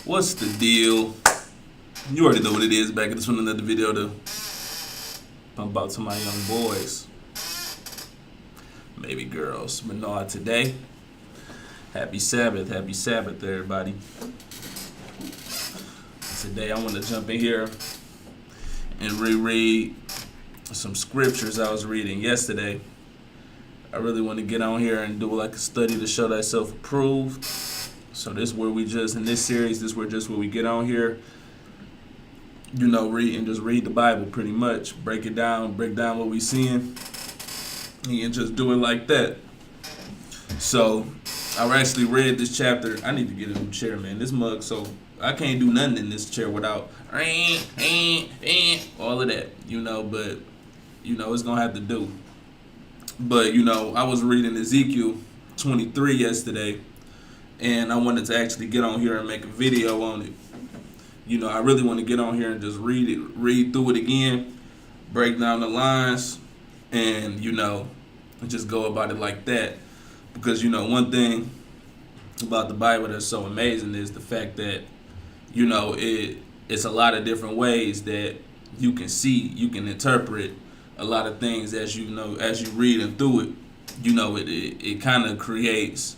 What's the deal? You already know what it is. Back at this one, another video to pump out to my young boys, maybe girls. But no, today, happy Sabbath, everybody. Today I want to jump in here and reread some scriptures I was reading yesterday. I really want to get on here and do like a study to show thyself approved. So this is where we just, in this series, this is where we get on here, you know, read the Bible pretty much. Break down what we seeing, and just do it like that. So I actually read this chapter. I need to get a new chair, man. This mug, so I can't do nothing in this chair without all of that, you know, but, you know, it's going to have to do. But, you know, I was reading Ezekiel 23 yesterday, and I wanted to actually get on here and make a video on it. You know, I really want to get on here and just read through it again, break down the lines, and, you know, just go about it like that. Because, you know, one thing about the Bible that's so amazing is the fact that, you know, it's a lot of different ways that you can see, you can interpret a lot of things as you know, as you reading through it. You know, it kind of creates,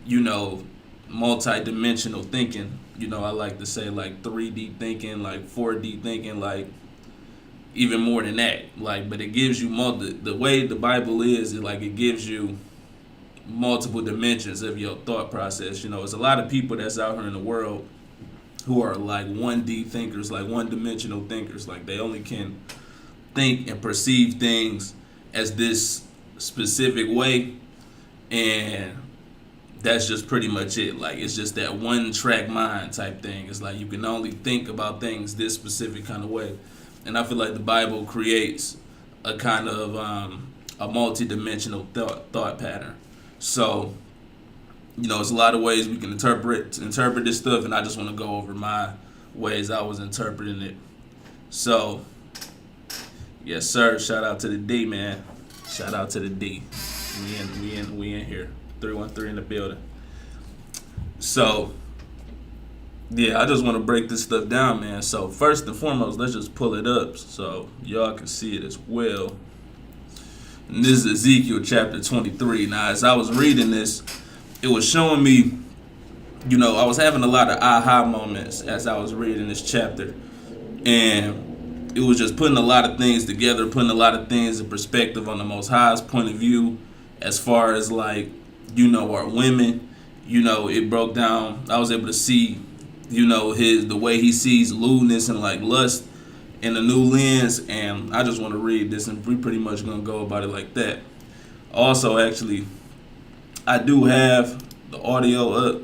you know, multi-dimensional thinking. You know, I like to say like 3D thinking, like 4D thinking, like even more than that. Like, but it gives you the way the Bible is like it gives you multiple dimensions of your thought process. You know, there's a lot of people that's out here in the world who are like 1D thinkers, like one-dimensional thinkers. Like they only can think and perceive things as this specific way, and that's just pretty much it. Like it's just that one-track mind type thing. It's like you can only think about things this specific kind of way, and I feel like the Bible creates a kind of a multi-dimensional thought pattern. So, you know, there's a lot of ways we can interpret this stuff, and I just want to go over my ways I was interpreting it. So, yes, sir. Shout out to the D, man. Shout out to the D. We in here. 313 in the building. So, yeah, I just want to break this stuff down, man. So, first and foremost, let's just pull it up so y'all can see it as well. And this is Ezekiel chapter 23. Now, as I was reading this, it was showing me, you know, I was having a lot of aha moments as I was reading this chapter. And it was just putting a lot of things together, putting a lot of things in perspective on the Most High's point of view as far as, like, you know, our women. You know, it broke down. I was able to see, you know, the way he sees lewdness and, like, lust in a new lens. And I just want to read this, and we pretty much going to go about it like that. Also, actually, I do have the audio up.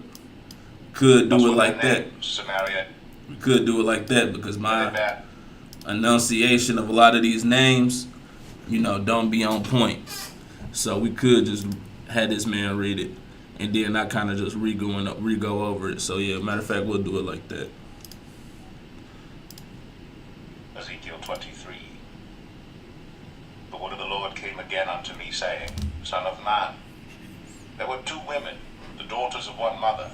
Could do it like that. Samaria. We could do it like that because my enunciation of a lot of these names, you know, don't be on point. So we could just have this man read it, and then I kind of just re-go over it. So yeah, matter of fact, we'll do it like that. Ezekiel 23. The word of the Lord came again unto me, saying, Son of man, there were two women, the daughters of one mother,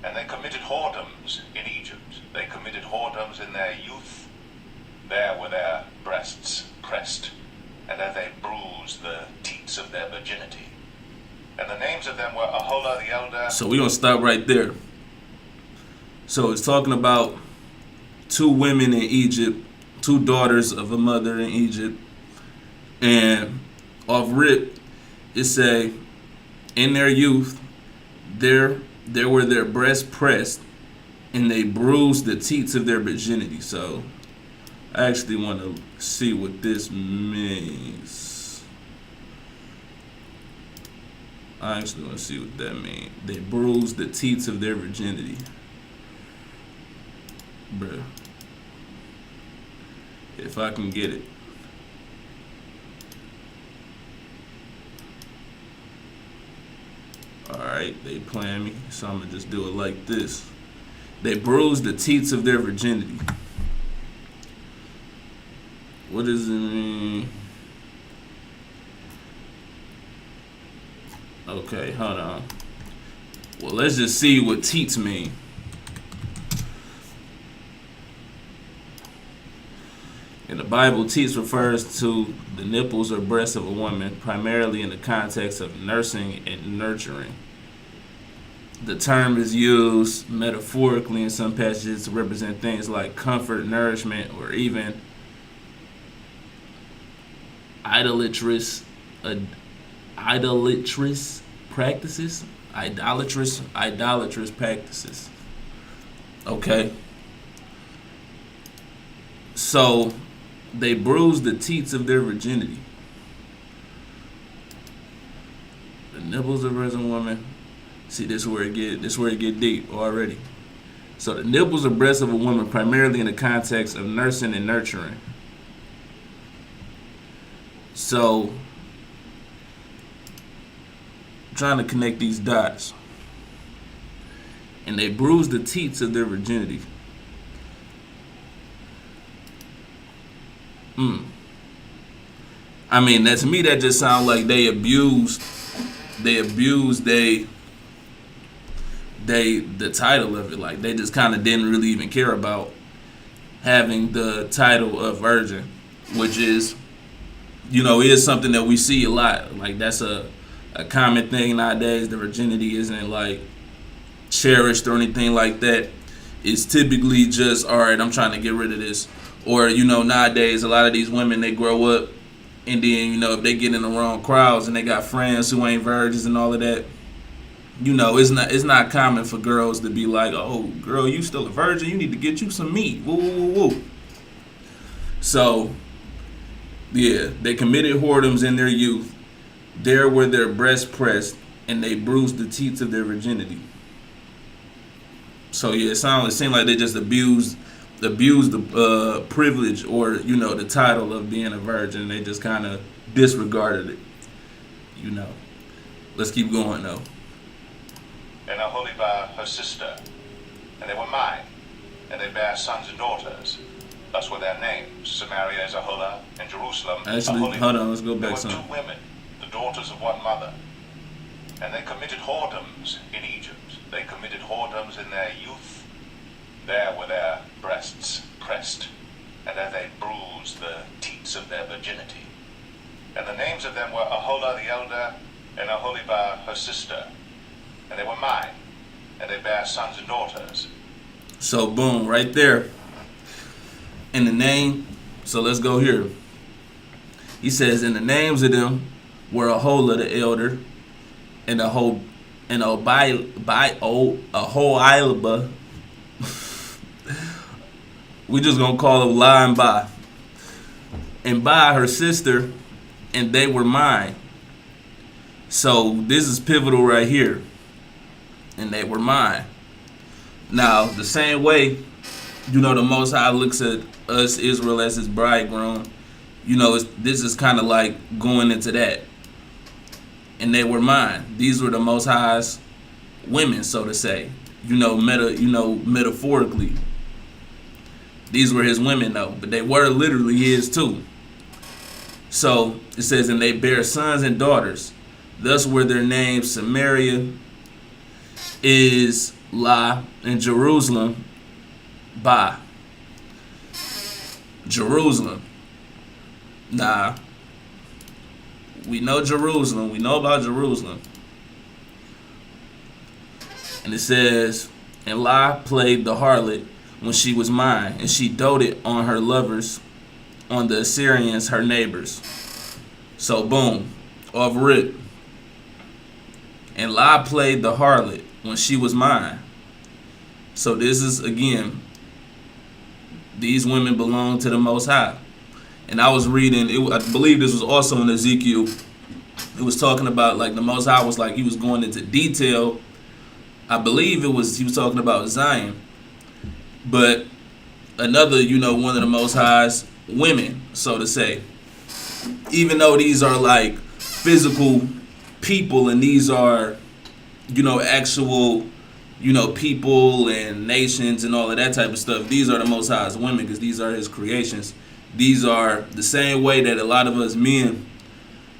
and they committed whoredoms in Egypt. They committed whoredoms in their youth. There were their breasts pressed, and there they bruised the teats of their virginity. And the names of them were Aholah the elder. So we're going to stop right there. So it's talking about two women in Egypt, two daughters of a mother in Egypt. And off rip, it say, in their youth, there were their breasts pressed, and they bruised the teats of their virginity. So I actually want to see what this means. I actually want to see what that means. They bruised the teats of their virginity. Bruh. If I can get it. Alright, they playing me, so I'm going to just do it like this. They bruised the teats of their virginity. What does it mean? Okay, hold on. Well, let's just see what teats mean. In the Bible, teats refers to the nipples or breasts of a woman, primarily in the context of nursing and nurturing. The term is used metaphorically in some passages to represent things like comfort, nourishment, or even idolatrous practices. Idolatrous practices. Okay. So they bruise the teats of their virginity. The nipples of a virgin woman. See, this is where it get deep already. So the nipples or breasts of a woman, primarily in the context of nursing and nurturing. So, trying to connect these dots. And they bruise the teats of their virginity. I mean, to me, that just sounds like they abused the title of it. Like, they just kind of didn't really even care about having the title of virgin, which is, is something that we see a lot. Like, that's a common thing nowadays. The virginity isn't like cherished or anything like that. It's typically just, all right, I'm trying to get rid of this. Or, nowadays a lot of these women, they grow up and then, if they get in the wrong crowds and they got friends who ain't virgins and all of that, it's not common for girls to be like, oh, girl, you still a virgin, you need to get you some meat. Woo, woo, woo. So, yeah, they committed whoredoms in their youth. There were their breasts pressed, and they bruised the teats of their virginity. So, yeah, it seemed like they just abused the privilege or, the title of being a virgin. They just kind of disregarded it. Let's keep going, though. And Aholibah her sister, and they were mine, and they bare sons and daughters. Thus were their names. Samaria is Aholah, and Jerusalem Actually, Aholibah. hold on, let's go back There were some. 2 women, the daughters of one mother. And they committed whoredoms in Egypt. They committed whoredoms in their youth. There were their breasts pressed, and there they bruised the teats of their virginity. And the names of them were Aholah the elder, and Aholibah her sister. And they were mine, and they bare sons and daughters. So, boom, right there. In the name, so let's go here. He says, in the names of them were Aholah the elder, and Aholibah. We just gonna call her La and Ba. And Ba, her sister, and they were mine. So this is pivotal right here. And they were mine. Now, the same way, the Most High looks at us, Israel, as his bridegroom, this is kind of like going into that. And they were mine. These were the Most High's women, so to say. Metaphorically. These were his women, though, but they were literally his too. So it says, and they bear sons and daughters. Thus were their names Samaria is La, and Jerusalem Ba. Jerusalem. Nah. We know Jerusalem. We know about Jerusalem. And it says, and La played the harlot when she was mine, and she doted on her lovers, on the Assyrians, her neighbors. So boom, off rip. And La played the harlot when she was mine. So this is, again, these women belong to the Most High. And I was reading, I believe this was also in Ezekiel. It was talking about, like, the Most High was like, he was going into detail. I believe he was talking about Zion. But another, one of the Most High's women, so to say. Even though these are like physical people and these are, actual, people and nations and all of that type of stuff, these are the Most High's women because these are his creations. These are the same way that a lot of us men,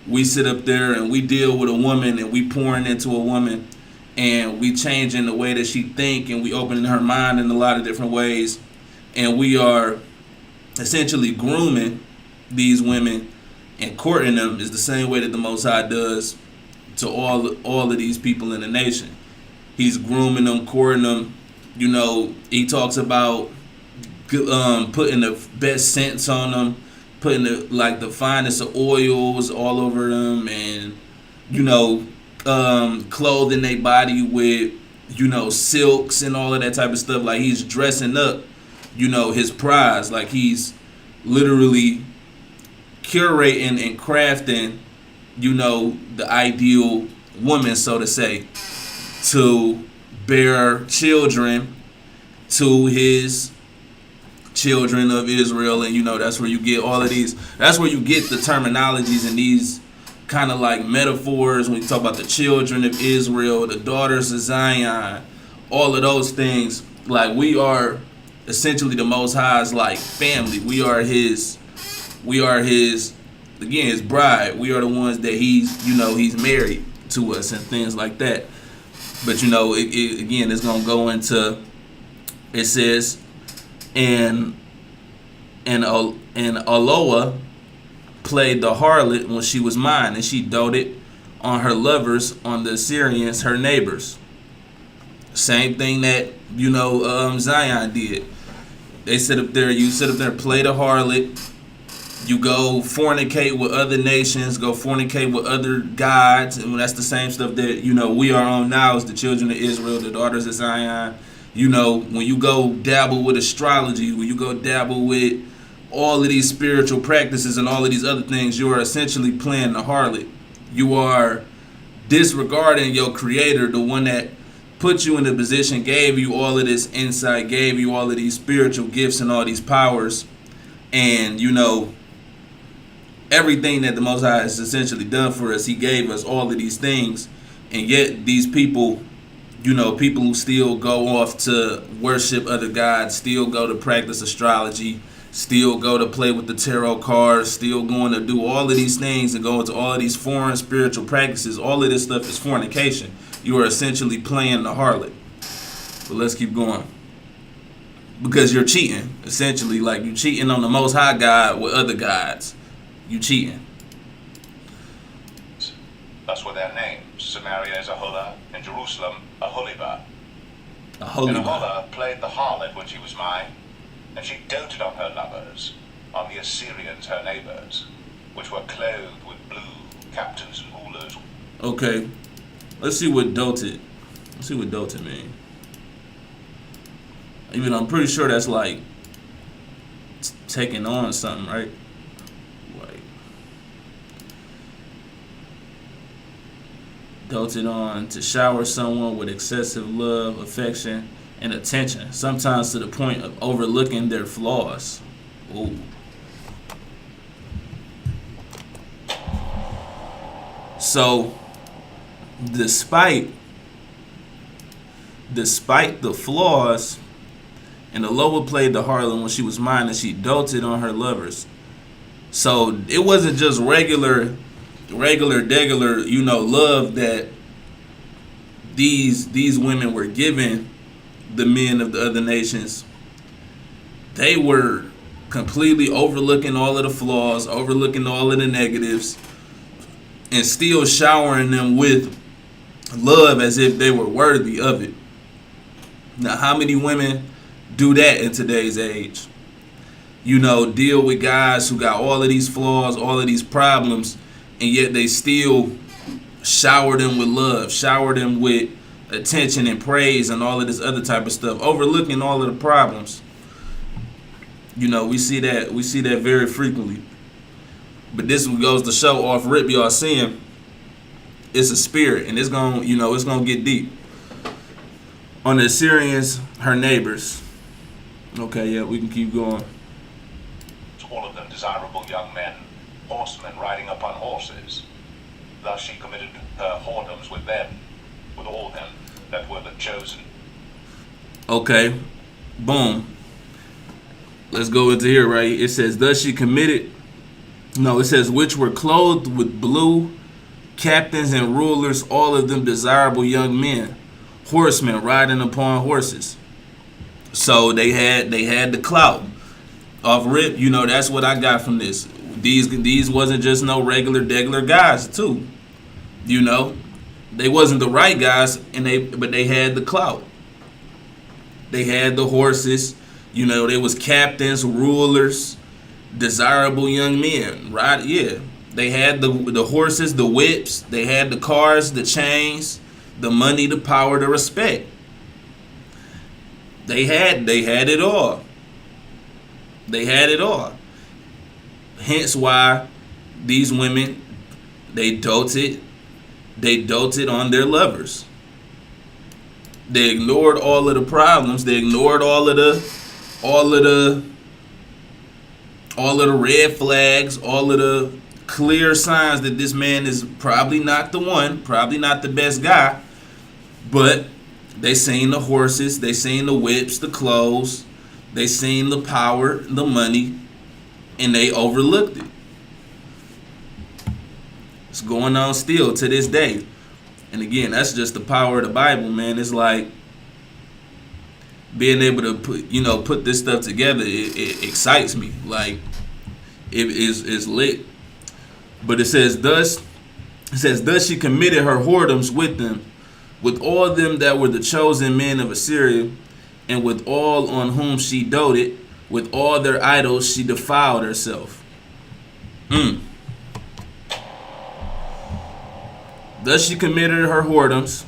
we sit up there and we deal with a woman and we pouring into a woman. And we changing the way that she think, and we opening her mind in a lot of different ways, and we are essentially grooming these women and courting them is the same way that the Most High does to all of these people in the nation. He's grooming them, courting them. You know, he talks about putting the best scents on them, putting the finest of oils all over them, and clothing their body with silks and all of that type of stuff. Like he's dressing up, his prize. Like he's literally curating and crafting, the ideal woman, so to say, to bear children to his children of Israel. And that's where you get all of these, that's where you get the terminologies and these kind of like metaphors when you talk about the children of Israel, the daughters of Zion, all of those things. Like we are essentially the Most High's like family. We are his again, his bride. We are the ones that he's married to us and things like that. But again, it's gonna go into, it says, and Aholah played the harlot when she was mine, and she doted on her lovers, on the Assyrians, her neighbors. Same thing that Zion did. They sit up there. You sit up there, play the harlot. You go fornicate with other nations, go fornicate with other gods, and that's the same stuff that we are on now as the children of Israel, the daughters of Zion. When you go dabble with astrology, when you go dabble with all of these spiritual practices and all of these other things, you are essentially playing the harlot. You are disregarding your creator, the one that put you in the position, gave you all of this insight, gave you all of these spiritual gifts and all these powers, and everything that the Most High has essentially done for us. He gave us all of these things, and yet these people, people who still go off to worship other gods, still go to practice astrology, still go to play with the tarot cards, still going to do all of these things and go into all of these foreign spiritual practices. All of this stuff is fornication. You are essentially playing the harlot. But let's keep going. Because you're cheating, essentially. Like you're cheating on the Most High God with other gods. You cheating. Thus were their names. Samaria is Aholah, and Jerusalem Aholibah. Aholibah. And Aholah played the harlot when she was mine, and she doted on her lovers, on the Assyrians her neighbors, which were clothed with blue, captains and rulers. Okay, let's see what doted. Let's see what doted mean. Even I'm pretty sure that's like taking on something, right? Doted on, to shower someone with excessive love, affection, and attention, sometimes to the point of overlooking their flaws. Ooh. So, despite the flaws, and Aholah played the harlot when she was mine, and she doted on her lovers. So it wasn't just regular love that these women were giving the men of the other nations. They were completely overlooking all of the flaws, overlooking all of the negatives, and still showering them with love as if they were worthy of it. Now, how many women do that in today's age? Deal with guys who got all of these flaws, all of these problems, and yet they still shower them with love, shower them with attention and praise and all of this other type of stuff, overlooking all of the problems. We see that very frequently. But this goes to show off rip, y'all seeing it's a spirit, and it's gonna get deep. On the Assyrians, her neighbors. Okay, yeah, we can keep going. All of them desirable young men, horsemen riding upon horses. Thus she committed her whoredoms with them, with all them that were the chosen. Okay, boom. Let's go into here, right? It says, thus she committed. No, it says, which were clothed with blue, captains and rulers, all of them desirable young men, horsemen riding upon horses. So they had the clout. Off rip, that's what I got from this. These wasn't just no regular guys too. You know, they wasn't the right guys, but they had the clout. They had the horses. They was captains, rulers, desirable young men, right? Yeah, they had the horses, the whips. They had the cars, the chains, the money, the power, the respect. They had it all. They had it all. Hence why these women, they doted on their lovers. They ignored all of the problems. They ignored all of the red flags, all of the clear signs that this man is probably not the one, probably not the best guy. But they seen the horses, they seen the whips, the clothes, they seen the power, the money, and they overlooked it. It's going on still to this day. And again, that's just the power of the Bible, man. It's like being able to put this stuff together. It excites me. Like it's lit. But it says thus she committed her whoredoms with them, with all them that were the chosen men of Assyria, and with all on whom she doted, with all their idols she defiled herself. Thus she committed her whoredoms.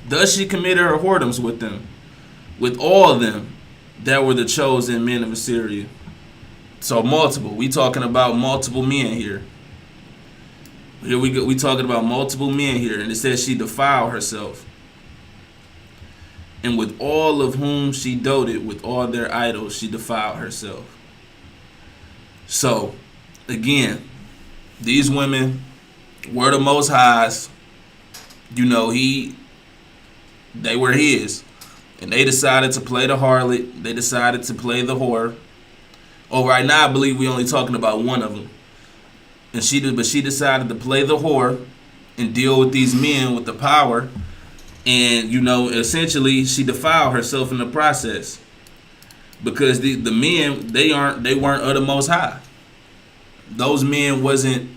Thus she committed her whoredoms with them, with all them that were the chosen men of Assyria. So multiple. We talking about multiple men here. Here we go. We talking about multiple men here, and it says she defiled herself. And with all of whom she doted, with all their idols, she defiled herself. So, again, these women were the Most High's. They were His. And they decided to play the harlot. They decided to play the whore. Oh, right now I believe we're only talking about one of them. But she decided to play the whore and deal with these men with the power. And, essentially she defiled herself in the process. Because the men, they weren't of the Most High. Those men wasn't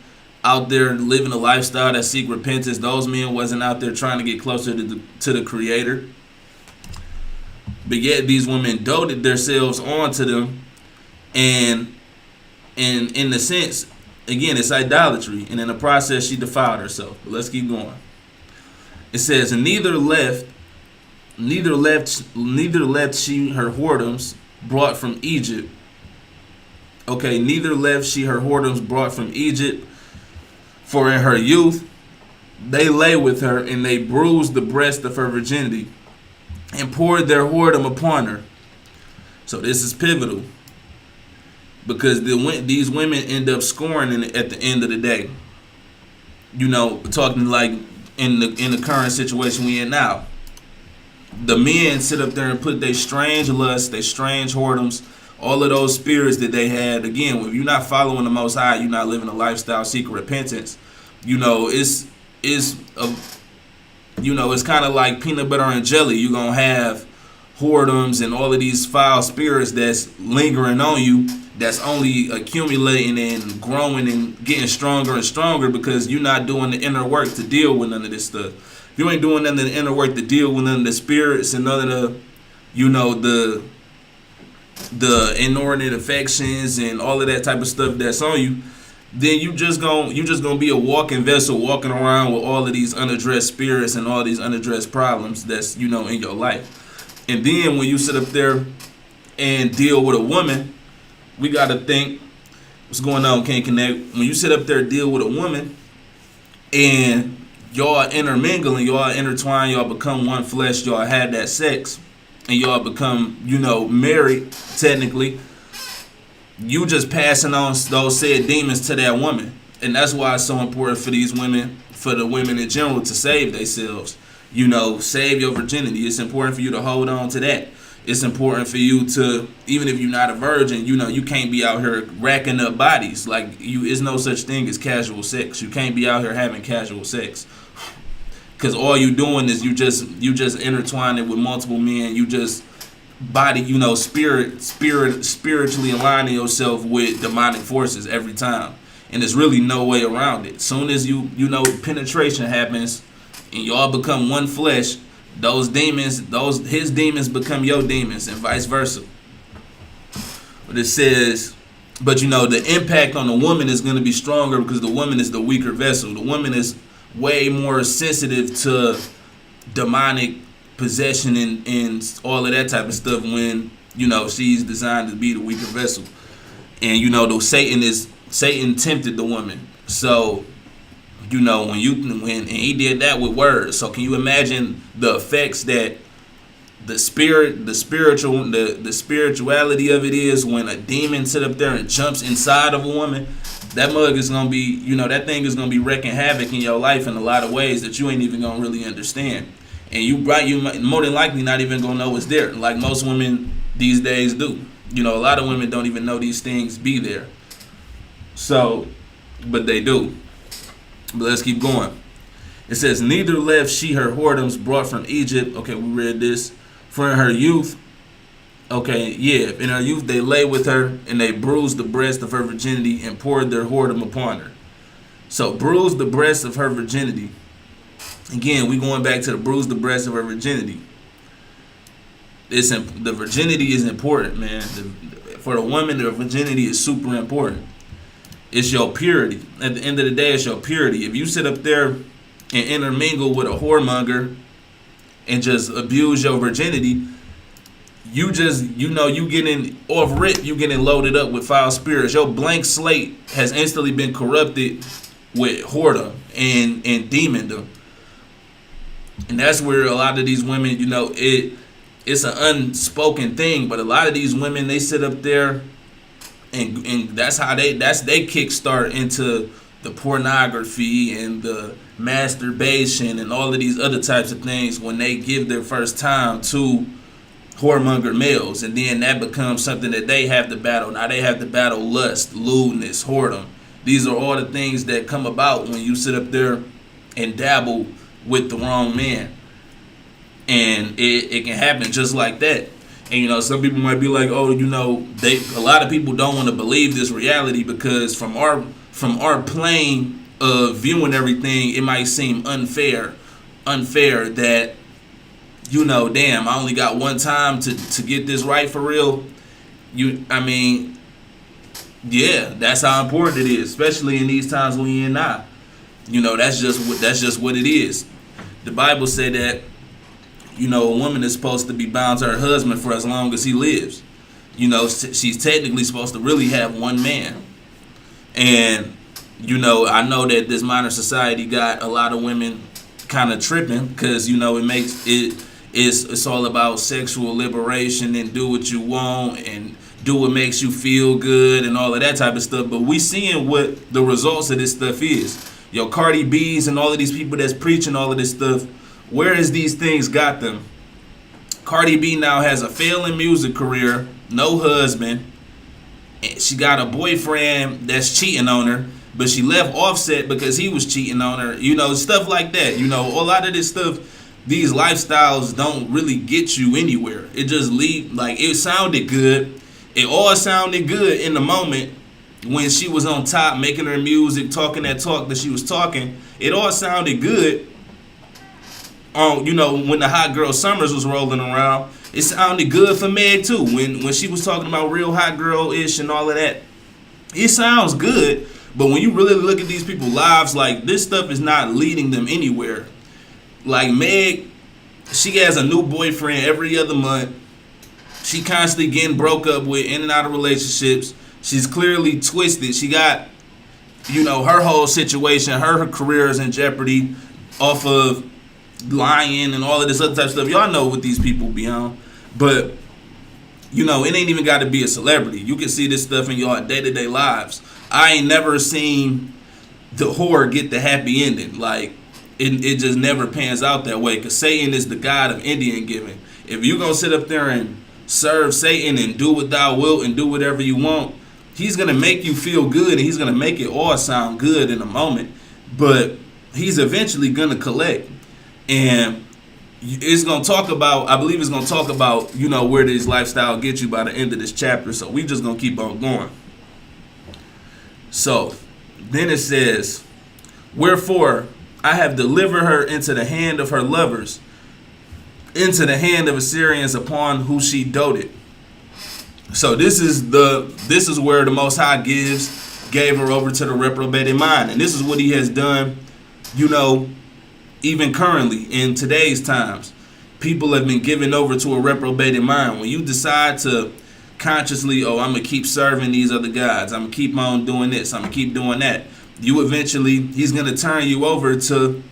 out there living a lifestyle that seek repentance. Those men wasn't out there trying to get closer to the Creator. But yet these women doted themselves onto them, and in the sense, again, it's idolatry, and in the process she defiled herself. But let's keep going. It says, and neither left she her whoredoms brought from Egypt. Okay, neither left she her whoredoms brought from Egypt. For in her youth they lay with her, and they bruised the breast of her virginity, and poured their whoredom upon her. So this is pivotal, because these women end up scoring at the end of the day. Talking like in the current situation we in now. The men sit up there and put their strange lusts, their strange whoredoms, all of those spirits that they had. Again, if you're not following the Most High, you're not living a lifestyle seeking repentance. It's kind of like peanut butter and jelly. You're gonna have whoredoms and all of these foul spirits that's lingering on you, that's only accumulating and growing and getting stronger and stronger, because you're not doing the inner work to deal with none of this stuff. If you ain't doing none of the inner work to deal with none of the spirits and none of the inordinate affections and all of that type of stuff that's on you, then you just gonna be a walking vessel, walking around with all of these unaddressed spirits and all these unaddressed problems that's in your life. And then when you sit up there and deal with a woman, we gotta think what's going on, Can't Connect. When you sit up there and deal with a woman and y'all intermingle and y'all intertwine, y'all become one flesh, y'all had that sex, and y'all become, married technically, you just passing on those said demons to that woman. And that's why it's so important for these women, for the women in general, to save themselves. Save your virginity. It's important for you to hold on to that. It's important for you to, even if you're not a virgin, you can't be out here racking up bodies. Like, there's no such thing as casual sex. You can't be out here having casual sex. Because all you doing is you just intertwining with multiple men. You just body, spiritually aligning yourself with demonic forces every time. And there's really no way around it. Soon as penetration happens and y'all become one flesh, his demons become your demons and vice versa. But it says, but the impact on the woman is going to be stronger because the woman is the weaker vessel. The woman is way more sensitive to demonic possession and all of that type of stuff when she's designed to be the weaker vessel. And though Satan tempted the woman. So when he did that with words. So can you imagine the effects that the spirituality of it is when a demon sit up there and jumps inside of a woman? That mug is gonna be, that thing is gonna be wreaking havoc in your life in a lot of ways that you ain't even gonna really understand. And you more than likely not even gonna know it's there, like most women these days do. A lot of women don't even know these things be there. So, but they do. But let's keep going. It says, neither left she her whoredoms brought from Egypt. Okay, we read this. For in her youth, in her youth they lay with her, and they bruised the breast of her virginity and poured their whoredom upon her. So, bruised the breast of her virginity. Again, we going back to the bruise the breast of her virginity. The virginity is important, man. For a woman, the virginity is super important. It's your purity. At the end of the day, it's your purity. If you sit up there and intermingle with a whoremonger and just abuse your virginity, you getting off rip, you getting loaded up with foul spirits. Your blank slate has instantly been corrupted with whoredom and demondom. And that's where a lot of these women, it's an unspoken thing, but a lot of these women, they sit up there and that's they kickstart into the pornography and the masturbation and all of these other types of things when they give their first time to whoremonger males, and then that becomes something that they have to battle. Now they have to battle lust, lewdness, whoredom. These are all the things that come about when you sit up there and dabble with the wrong man, and it can happen just like that. And some people might be like, a lot of people don't want to believe this reality because from our plane of viewing everything, it might seem unfair that damn, I only got one time to get this right for real. That's how important it is, especially in these times we in now. That's just what it is. The Bible said that a woman is supposed to be bound to her husband for as long as he lives. She's technically supposed to really have one man. And I know that this modern society got a lot of women kind of tripping because it's all about sexual liberation and do what you want and do what makes you feel good and all of that type of stuff. But we seeing what the results of this stuff is. Cardi B's and all of these people that's preaching all of this stuff, where has these things got them? Cardi B now has a failing music career, no husband. She got a boyfriend that's cheating on her, but she left Offset because he was cheating on her. Stuff like that. A lot of this stuff, these lifestyles don't really get you anywhere. It just it sounded good. It all sounded good in the moment when she was on top making her music, talking that talk that she was talking. It all sounded good. When the Hot Girl Summers was rolling around, it sounded good for Meg too. When she was talking about real hot girl-ish and all of that, it sounds good. But when you really look at these people's lives, this stuff is not leading them anywhere. Meg, she has a new boyfriend every other month. She constantly getting broke up with, in and out of relationships. She's clearly twisted. She got, her whole situation, her career is in jeopardy off of lying and all of this other type of stuff. Y'all know what these people be on. But, it ain't even got to be a celebrity. You can see this stuff in your day-to-day lives. I ain't never seen the whore get the happy ending. It just never pans out that way because Satan is the god of Indian giving. If you going to sit up there and serve Satan and do what thou wilt and do whatever you want, he's going to make you feel good and he's going to make it all sound good in a moment. But he's eventually going to collect. And it's gonna talk about. I believe it's gonna talk about where this lifestyle gets you by the end of this chapter. So we just gonna keep on going. So then it says, "Wherefore I have delivered her into the hand of her lovers, into the hand of Assyrians upon who she doted." So this is where the Most High gave her over to the reprobated mind, and this is what He has done. Even currently in today's times, people have been given over to a reprobated mind. When you decide to consciously, I'm gonna keep serving these other gods, I'm gonna keep on doing this, I'm gonna keep doing that, He's gonna turn you over to,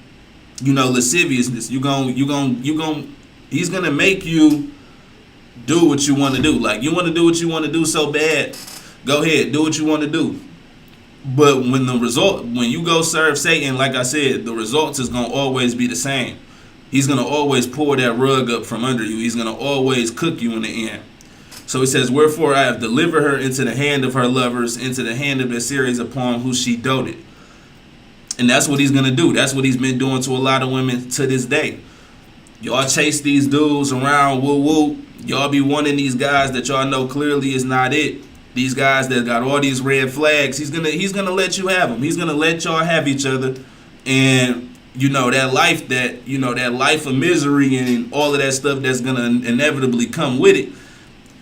lasciviousness. He's gonna make you do what you want to do. Like, you want to do what you want to do so bad, go ahead, do what you want to do. But when you go serve Satan, like I said, the results is gonna always be the same. He's gonna always pull that rug up from under you. He's gonna always cook you in the end. So He says, "Wherefore I have delivered her into the hand of her lovers, into the hand of the Assyrians upon who she doted." And that's what He's gonna do. That's what He's been doing to a lot of women to this day. Y'all chase these dudes around, woo woo. Y'all be wanting these guys that y'all know clearly is not it. These guys that got all these red flags. He's gonna let you have them. He's gonna let y'all have each other, and that life of misery and all of that stuff that's gonna inevitably come with it.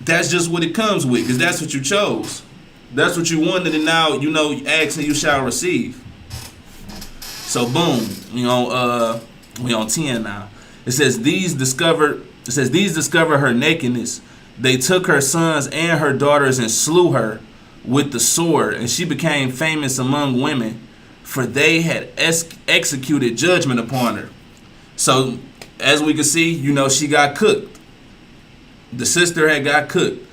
That's just what it comes with, because that's what you chose. That's what you wanted, and now ask and you shall receive. So boom, we on 10 now. It says these discovered her nakedness. They took her sons and her daughters and slew her with the sword, and she became famous among women, for they had executed judgment upon her. So as we can see, she got cooked. The sister had got cooked.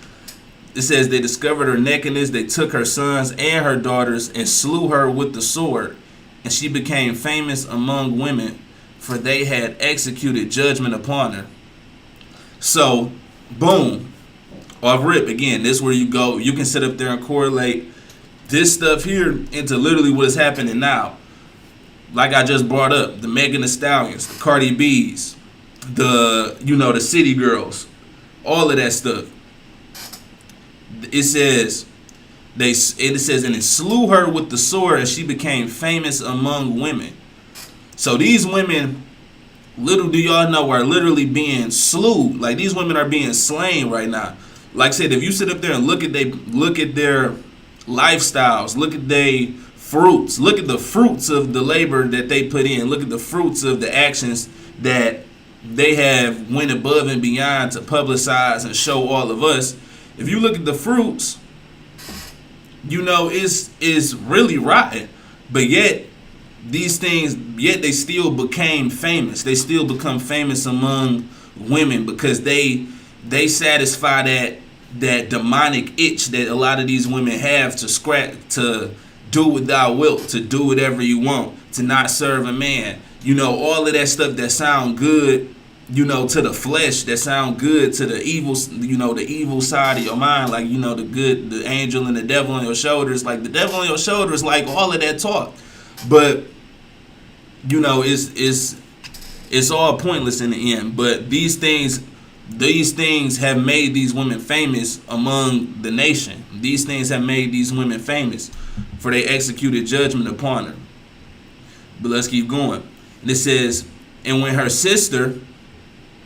It says they discovered her nakedness. They took her sons and her daughters and slew her with the sword, and she became famous among women, for they had executed judgment upon her. So, boom, off rip again. This is where you go. You can sit up there and correlate this stuff here into literally what is happening now. Like I just brought up, the Megan Thee Stallions, the Cardi B's, the City Girls, all of that stuff. It says, and it slew her with the sword, and she became famous among women. So these women, little do y'all know, are literally being slew. Like, these women are being slain right now. Like I said, if you sit up there and look at their lifestyles, look at their fruits, look at the fruits of the labor that they put in, look at the fruits of the actions that they have went above and beyond to publicize and show all of us. If you look at the fruits, it's really rotten. But yet they still became famous. They still become famous among women because they satisfy that demonic itch that a lot of these women have to do what thou wilt, to do whatever you want, to not serve a man. All of that stuff that sound good, to the flesh, that sound good to the evil, the evil side of your mind, like, the angel and the devil on your shoulders. Like, the devil on your shoulders, like all of that talk. But it's all pointless in the end. But these things have made these women famous among the nation. These things have made these women famous, for they executed judgment upon her. But let's keep going. And it says, and when her sister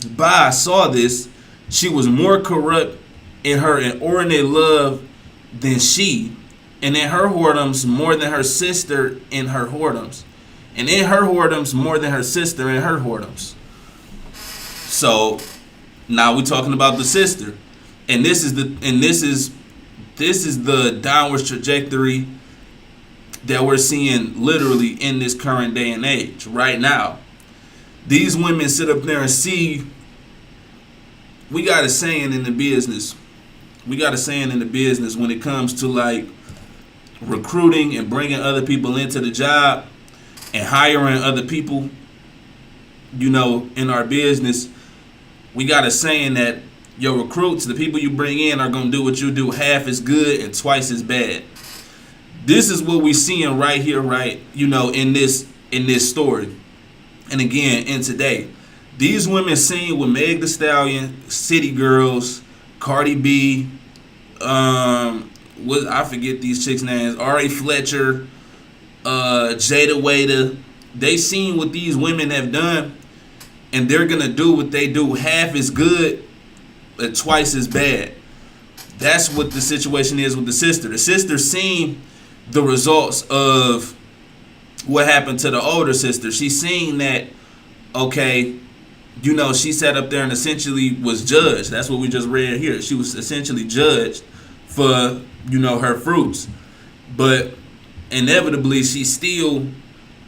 Ba saw this, she was more corrupt in her inordinate love than she, and in her whoredoms more than her sister in her whoredoms, and in her whoredoms more than her sister in her whoredoms. So now we're talking about the sister, and this is the downward trajectory that we're seeing literally in this current day and age right now. These women sit up there and see. We got a saying in the business. When it comes to like recruiting and bringing other people into the job and hiring other people, in our business. We got a saying that your recruits, the people you bring in, are going to do what you do half as good and twice as bad. This is what we're seeing right here, right? In this story. And again, in today, These women seen with Meg Thee Stallion, City Girls, Cardi B, what I forget these chicks' names, R.A. Fletcher, Jada Waiter. They seen what these women have done, and they're gonna do what they do half as good, but twice as bad. That's what the situation is with the sister. The sister seen the results of what happened to the older sister. She seen that, okay, you know, she sat up there and essentially was judged. That's what we just read here. She was essentially judged for, you know, her fruits. But inevitably, she still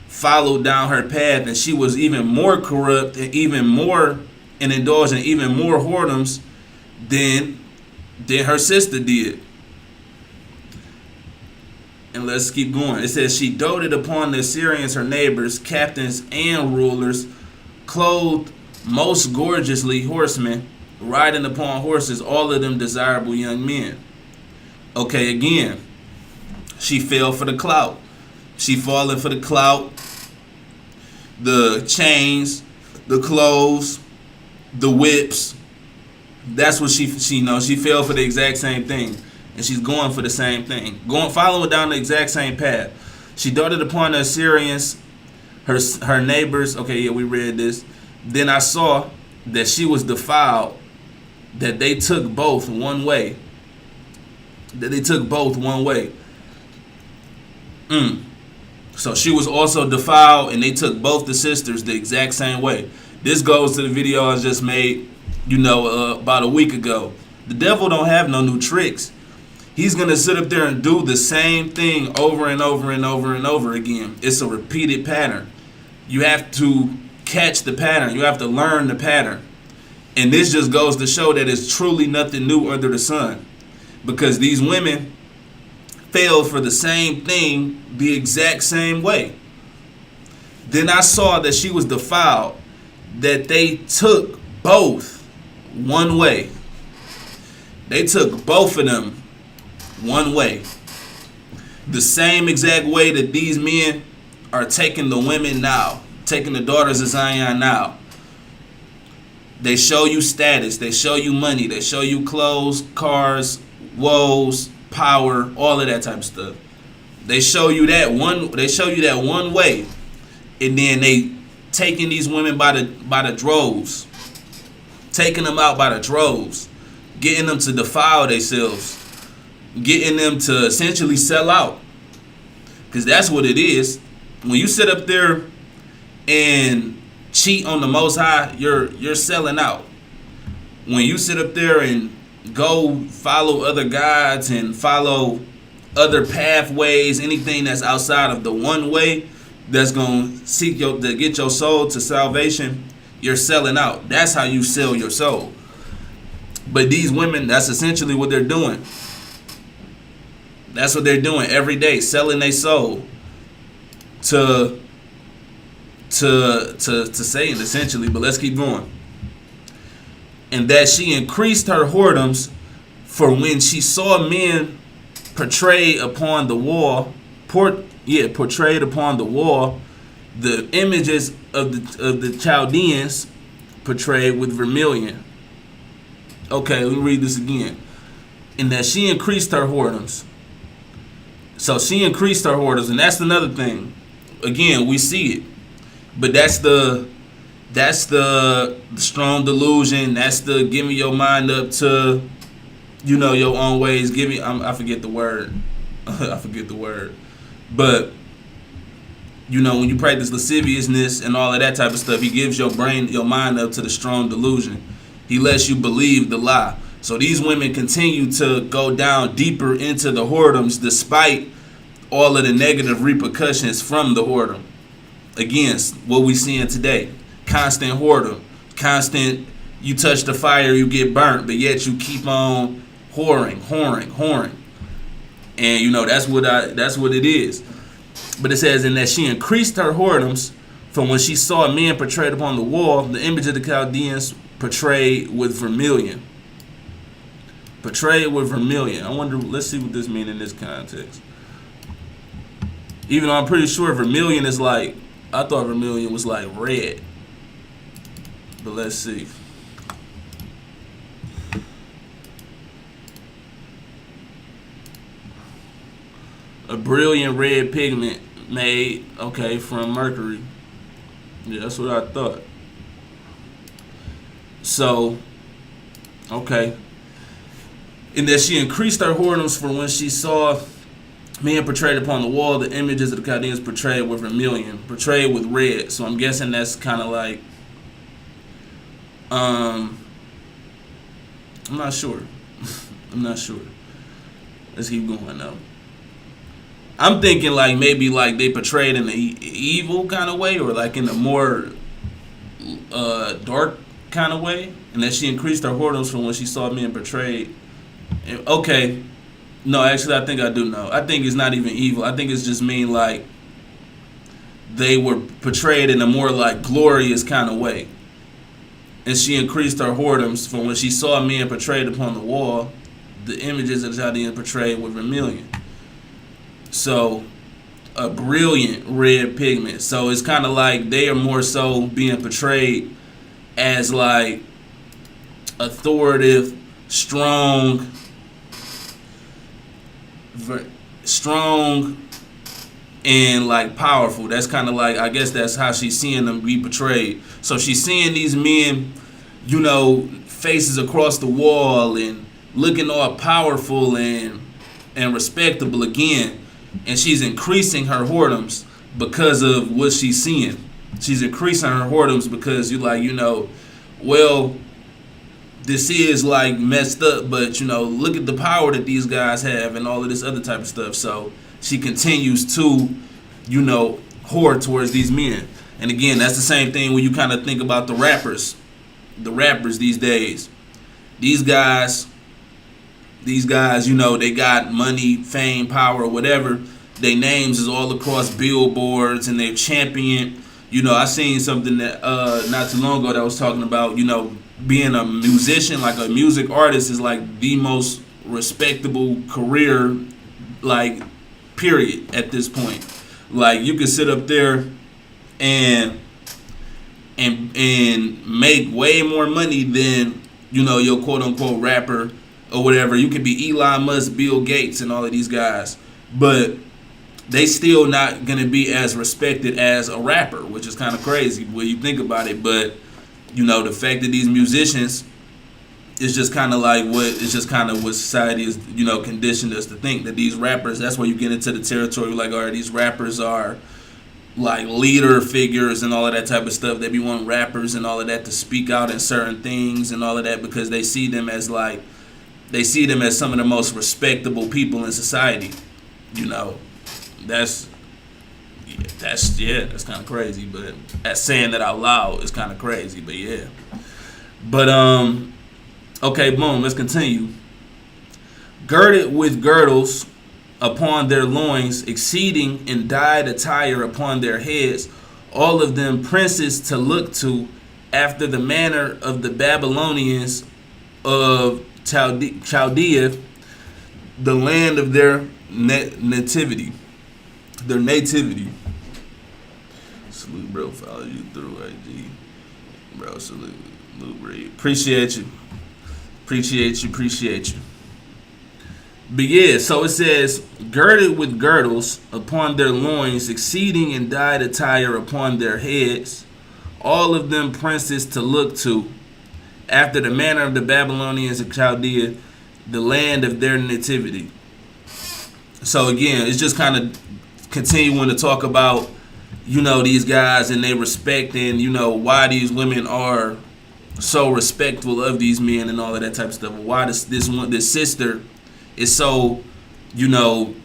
followed down her path, and she was even more corrupt and even more and indulged in even more whoredoms than her sister did. And let's keep going. It says, she doted upon the Assyrians, her neighbors, captains, and rulers, clothed most gorgeously horsemen, riding upon horses, all of them desirable young men. Okay, again, she fell for the clout. She falling for the clout, the chains, the clothes, the whips. That's what she knows. She fell for the exact same thing. And she's going for the same thing. Following down the exact same path. She doted upon the Assyrians, her neighbors. Okay, yeah, we read this. Then I saw that she was defiled, that they took both one way. So she was also defiled, and they took both the sisters the exact same way. This goes to the video I just made, you know, about a week ago. The devil don't have no new tricks. He's going to sit up there and do the same thing over and over and over and over again. It's a repeated pattern. You have to catch the pattern. You have to learn the pattern. And this just goes to show that it's truly nothing new under the sun. Because these women fell for the same thing the exact same way. Then I saw that she was defiled, that they took both one way. They took both of them one way. The same exact way that these men are taking the women now, taking the daughters of Zion now. They show you status, they show you money, they show you clothes, cars, woes, power, all of that type of stuff. They show you that one way, and then they taking these women by the droves, taking them out by the droves, getting them to defile themselves, getting them to essentially sell out. Because that's what it is. When you sit up there and cheat on the Most High, you're selling out. When you sit up there and go follow other gods and follow other pathways, anything that's outside of the one way that's going to get your soul to salvation, you're selling out. That's how you sell your soul. But these women, that's essentially what they're doing. That's what they're doing every day, selling their soul to Satan, essentially. But let's keep going. And that she increased her whoredoms, for when she saw men portrayed upon the wall, the images of the Chaldeans portrayed with vermilion. Okay, let me read this again. And that she increased her whoredoms. So she increased her whoredoms, and that's another thing. Again, we see it, but that's the strong delusion. That's the giving your mind up to, you know, your own ways. I forget the word. But you know, when you practice lasciviousness and all of that type of stuff, he gives your mind up to the strong delusion. He lets you believe the lie. So these women continue to go down deeper into the whoredoms despite all of the negative repercussions from the whoredom. Again, what we seeing today. Constant whoredom. Constant, you touch the fire, you get burnt, but yet you keep on whoring. And you know, that's what it is. But it says, in that she increased her whoredoms from when she saw men portrayed upon the wall, the image of the Chaldeans portrayed with vermilion. I wonder, let's see what this means in this context. Even though I'm pretty sure vermilion is like, I thought vermilion was like red. But let's see. A brilliant red pigment made, okay, from mercury. Yeah, that's what I thought. So, okay. And that she increased her whoredoms for when she saw men portrayed upon the wall, the images of the Chaldeans portrayed with vermilion, portrayed with red. So I'm guessing that's kind of like, I'm not sure. I'm not sure. Let's keep going though. I'm thinking like maybe like they portrayed in the evil kind of way, or like in a more dark kind of way, and that she increased her whoredoms from when she saw men portrayed. Okay, no, actually, I think I do know. I think it's not even evil. I think it's just mean like they were portrayed in a more like glorious kind of way, and she increased her whoredoms from when she saw men portrayed upon the wall, the images of the Chaldeans portrayed with vermilion. So, a brilliant red pigment. So it's kind of like they are more so being portrayed as like authoritative, strong, and like powerful. That's kind of like, I guess that's how she's seeing them be portrayed. So she's seeing these men, you know, faces across the wall and looking all powerful and respectable again. And she's increasing her whoredoms because of what she's seeing. She's increasing her whoredoms because you're like, you know, well, this is like messed up, but you know, look at the power that these guys have and all of this other type of stuff. So she continues to, you know, whore towards these men. And again, that's the same thing when you kind of think about the rappers these days. These guys, you know, they got money, fame, power, whatever. Their names is all across billboards and they're championed. You know, I seen something that not too long ago that was talking about, you know, being a musician, like a music artist is like the most respectable career, like, period, at this point. Like, you can sit up there and make way more money than, you know, your quote unquote rapper or whatever. You could be Elon Musk, Bill Gates, and all of these guys, but they still not gonna be as respected as a rapper, which is kind of crazy when you think about it. But you know, the fact that these musicians is just kind of like what society is, you know, conditioned us to think, that these rappers, that's where you get into the territory like, all right, these rappers are like leader figures and all of that type of stuff. They be wanting rappers and all of that to speak out in certain things and all of that because they see them as some of the most respectable people in society. You know, that's kind of crazy. But saying that out loud is kind of crazy. But yeah. But okay, boom. Let's continue. Girded with girdles upon their loins, exceeding in dyed attire upon their heads, all of them princes to look to, after the manner of the Babylonians of Chaldea, the land of their nativity. Salute, bro. Follow you through IG, bro. Salute, bro. Appreciate you. But yeah, so it says, girded with girdles upon their loins, exceeding in dyed attire upon their heads, all of them princes to look to, after the manner of the Babylonians of Chaldea, the land of their nativity. So again, it's just kind of continuing to talk about, you know, these guys and they respect, and you know why these women are so respectful of these men and all of that type of stuff. Why this sister is so, you know,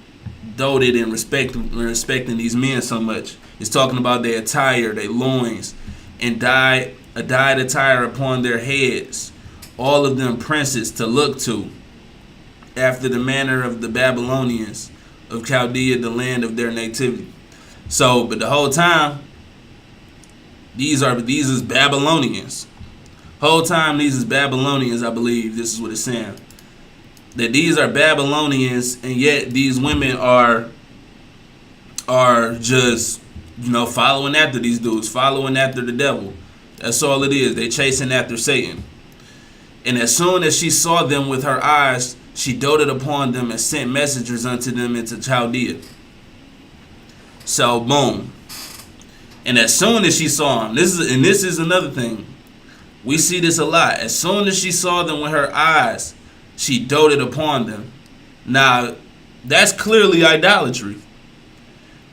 doted and respecting these men so much. It's talking about their attire, their loins, and dyed attire upon their heads, all of them princes to look to, after the manner of the Babylonians of Chaldea, the land of their nativity. So, but the whole time, these is Babylonians. Whole time, these is Babylonians, I believe. This is what it's saying. That these are Babylonians, and yet these women are just, you know, following after these dudes, following after the devil. That's all it is. They chasing after Satan. And as soon as she saw them with her eyes, she doted upon them and sent messengers unto them into Chaldea. So boom. And as soon as she saw them, this is another thing. We see this a lot. As soon as she saw them with her eyes, she doted upon them. Now, that's clearly idolatry.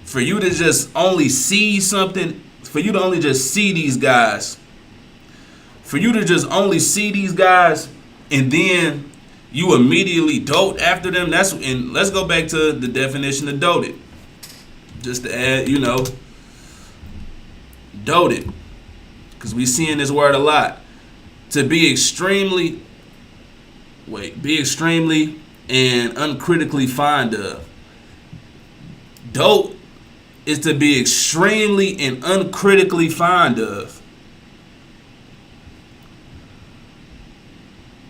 For you to just only see something, for you to only just see these guys, for you to just only see these guys, and then you immediately dote after them. And let's go back to the definition of doted. Just to add, doted, because we see in this word a lot. To be extremely and uncritically fond of. Dote is to be extremely and uncritically fond of.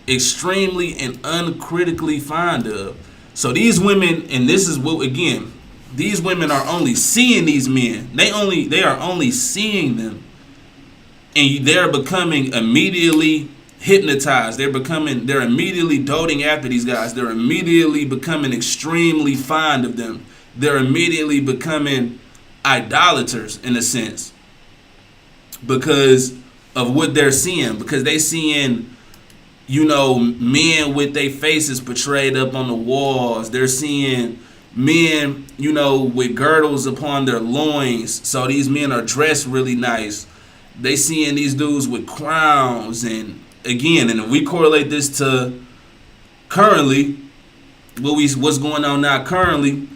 Extremely and uncritically fond of. So these women, and this is what, again, these women are only seeing these men. They are only seeing them. And they're becoming immediately hypnotized. They're immediately doting after these guys. They're immediately becoming extremely fond of them. They're immediately becoming idolaters in a sense. Because of what they're seeing. Because they seeing, men with their faces portrayed up on the walls. They're seeing men, with girdles upon their loins. So these men are dressed really nice. They seeing these dudes with crowns. And again, and if we correlate this to currently, what's going on now currently,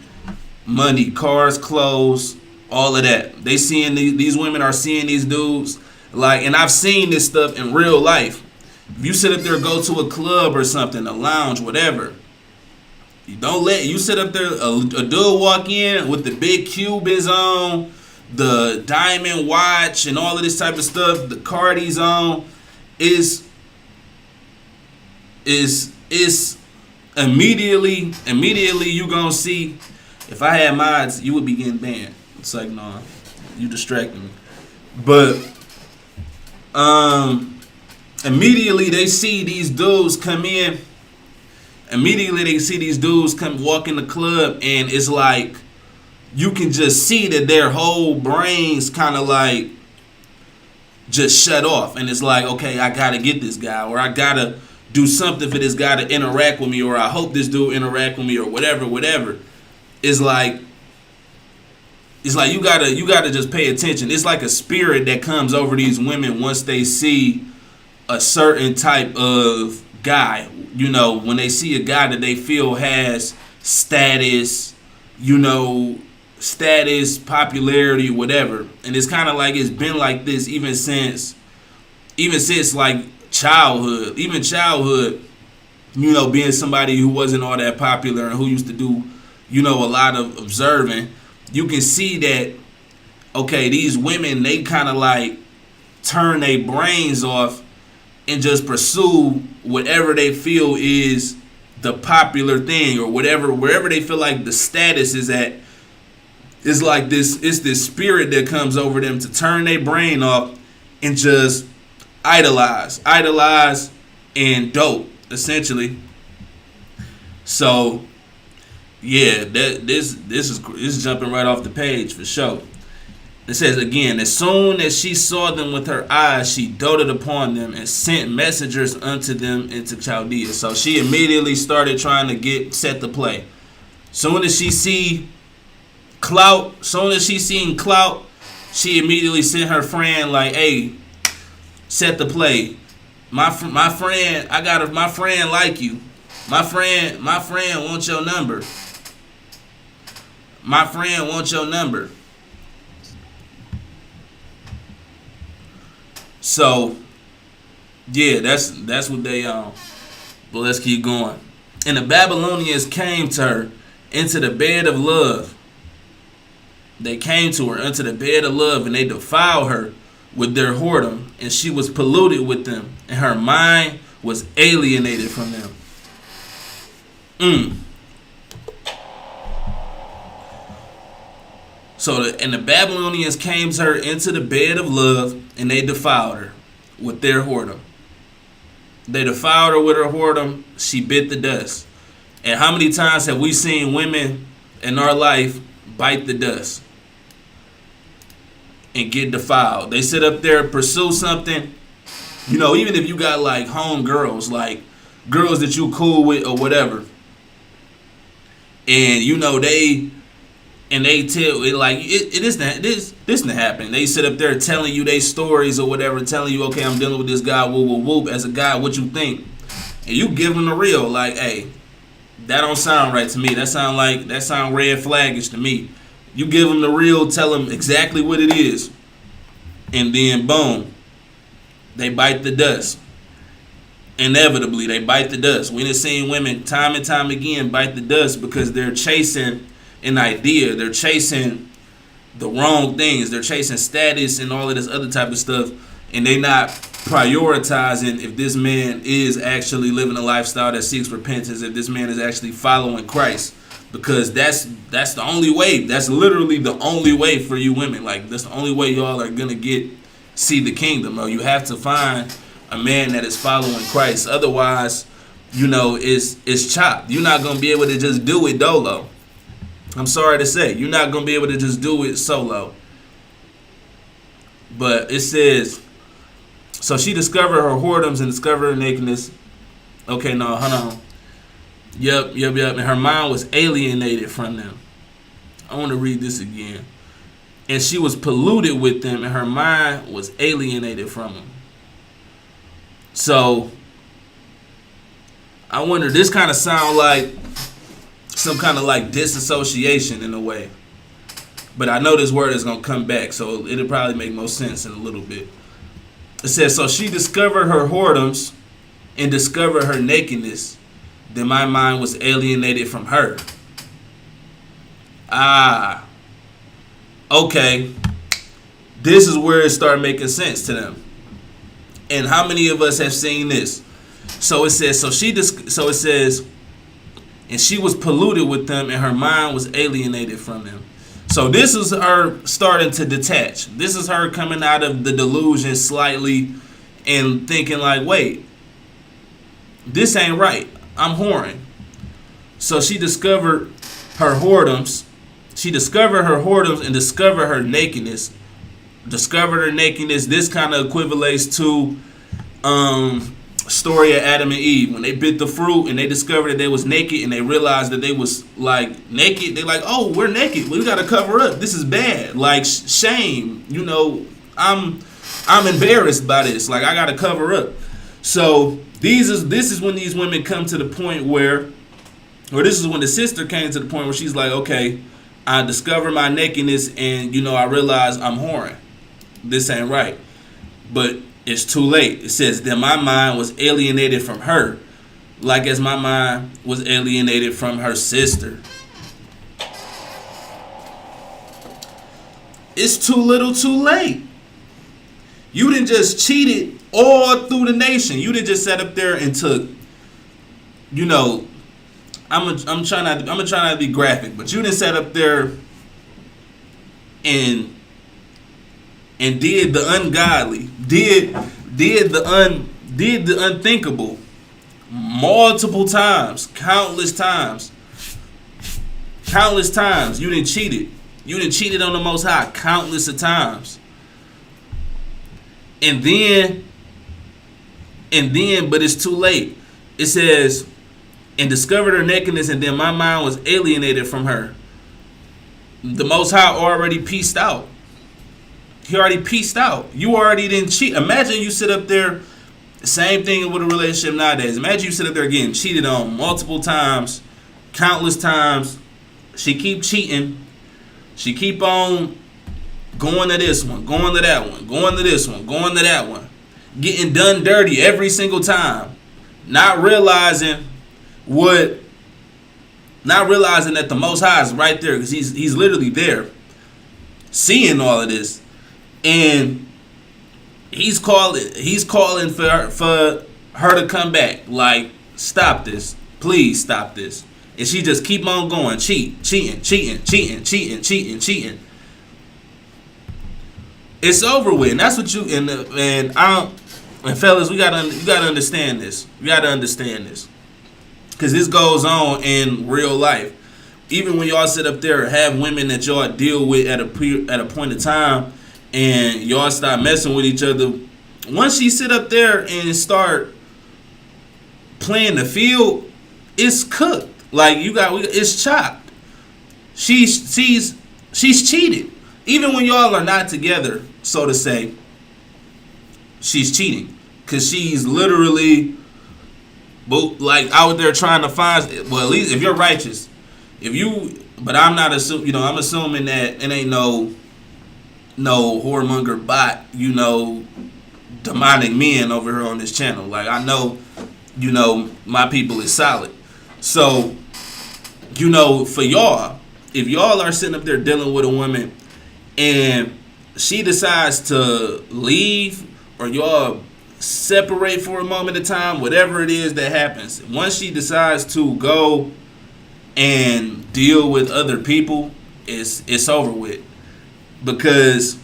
money, cars, clothes, all of that. They seeing these women are seeing these dudes and I've seen this stuff in real life. If you sit up there, go to a club or something, a lounge, whatever, you sit up there, a dude walk in with the big Cubans on, the diamond watch, and all of this type of stuff, the Cardi's on, is immediately you gonna see. If I had mods, you would be getting banned. It's like, no, you distracting me. But immediately they see these dudes come in. Immediately they see these dudes come walk in the club, and it's like you can just see that their whole brains kind of like just shut off. And it's like, okay, I got to get this guy, or I got to do something for this guy to interact with me, or I hope this dude interact with me, or whatever. It's like you gotta just pay attention. It's like a spirit that comes over these women once they see a certain type of guy. When they see a guy that they feel has status, popularity, whatever. And it's kind of like it's been like this even since like childhood. Even childhood, being somebody who wasn't all that popular and who used to do, a lot of observing, you can see that, okay, these women, they kind of like turn their brains off and just pursue whatever they feel is the popular thing, or wherever they feel like the status is at. It's like it's this spirit that comes over them to turn their brain off and just idolize and dope, essentially. So yeah, this is jumping right off the page for sure. It says again, as soon as she saw them with her eyes, she doted upon them and sent messengers unto them into Chaldea. So she immediately started trying to set the play. Soon as she seen clout, she immediately sent her friend like, hey, set the play. My friend, my friend like you. My friend wants your number. My friend wants your number. So, yeah, that's what they But let's keep going. And the Babylonians came to her into the bed of love. They came to her into the bed of love, and they defiled her with their whoredom, and she was polluted with them, and her mind was alienated from them. And the Babylonians came to her into the bed of love, and they defiled her with their whoredom. They defiled her with her whoredom. She bit the dust. And how many times have we seen women in our life bite the dust and get defiled? They sit up there, pursue something. You know, even if you got like home girls, like girls that you cool with or whatever, and you know they tell it like this not happening. They sit up there telling you their stories or whatever, telling you, okay, I'm dealing with this guy, whoop whoop whoop. As a guy, what you think? And you give them the real, like, hey, that don't sound right to me. That sound red flaggish to me. You give them the real, tell them exactly what it is, and then boom, they bite the dust. Inevitably, they bite the dust. We done seen women time and time again bite the dust because they're chasing an idea. They're chasing the wrong things. They're chasing status and all of this other type of stuff, and they not prioritizing if this man is actually living a lifestyle that seeks repentance, if this man is actually following Christ, because that's the only way. That's literally the only way for you women. Like, that's the only way y'all are gonna see the kingdom. Or you have to find a man that is following Christ. Otherwise, you know, it's chopped. You're not gonna be able to just do it dolo. I'm sorry to say, you're not going to be able to just do it solo. But it says, so she discovered her whoredoms and discovered her nakedness. Okay, no, hold on. Yep. And her mind was alienated from them. I want to read this again. And she was polluted with them, and her mind was alienated from them. So, I wonder, this kind of sound like some kind of like disassociation in a way. But I know this word is going to come back, so it'll probably make more sense in a little bit. It says, so she discovered her whoredoms and discovered her nakedness. Then my mind was alienated from her. Okay. This is where it started making sense to them. And how many of us have seen this? So it says, so it says, and she was polluted with them, and her mind was alienated from them. So this is her starting to detach. This is her coming out of the delusion slightly and thinking like, wait, this ain't right. I'm whoring. So she discovered her whoredoms. She discovered her whoredoms and discovered her nakedness. Discovered her nakedness. This kind of equivalates to story of Adam and Eve. When they bit the fruit and they discovered that they was naked and they realized that they was like naked, they like, oh, we're naked. We gotta cover up. This is bad. Like shame. You know, I'm embarrassed by this. Like I gotta cover up. So this is when these women come to the point where, or this is when the sister came to the point where she's like, okay, I discover my nakedness and you know I realize I'm whoring. This ain't right. But it's too late. It says that my mind was alienated from her, like as my mind was alienated from her sister. It's too little too late. You didn't just cheat it all through the nation. You didn't just sat up there and took, you know, I'm trying not to be graphic, but you didn't sat up there and did the ungodly, did the unthinkable multiple times, countless times. You didn't cheat it. You didn't cheat it on the Most High countless of times. And then, but it's too late. It says, and discovered her nakedness, and then my mind was alienated from her. The Most High already pieced out. He already pieced out. You already didn't cheat. Imagine you sit up there, same thing with a relationship nowadays. Imagine you sit up there getting cheated on multiple times, countless times. She keep cheating. She keep on going to this one, going to that one, going to this one, going to that one. Getting done dirty every single time. Not realizing that the Most High is right there, because he's literally there, seeing all of this. And he's calling for her to come back. Like, stop this. Please stop this. And she just keep on going. Cheating. It's over with. And that's what you and I don't. And fellas, you gotta understand this. You gotta understand this, because this goes on in real life. Even when y'all sit up there and have women that y'all deal with at a point of time, and y'all start messing with each other, once she sit up there and start playing the field, it's cooked. Like it's chopped. She's cheated. Even when y'all are not together, so to say, she's cheating, because she's literally like out there trying to find. Well, at least if you're righteous, but I'm not assuming. I'm assuming that it ain't no whoremonger bot. Demonic men over here on this channel. Like, I know, my people is solid. So, for y'all, if y'all are sitting up there dealing with a woman and she decides to leave, or y'all separate for a moment of time, whatever it is that happens, once she decides to go and deal with other people, it's over with, because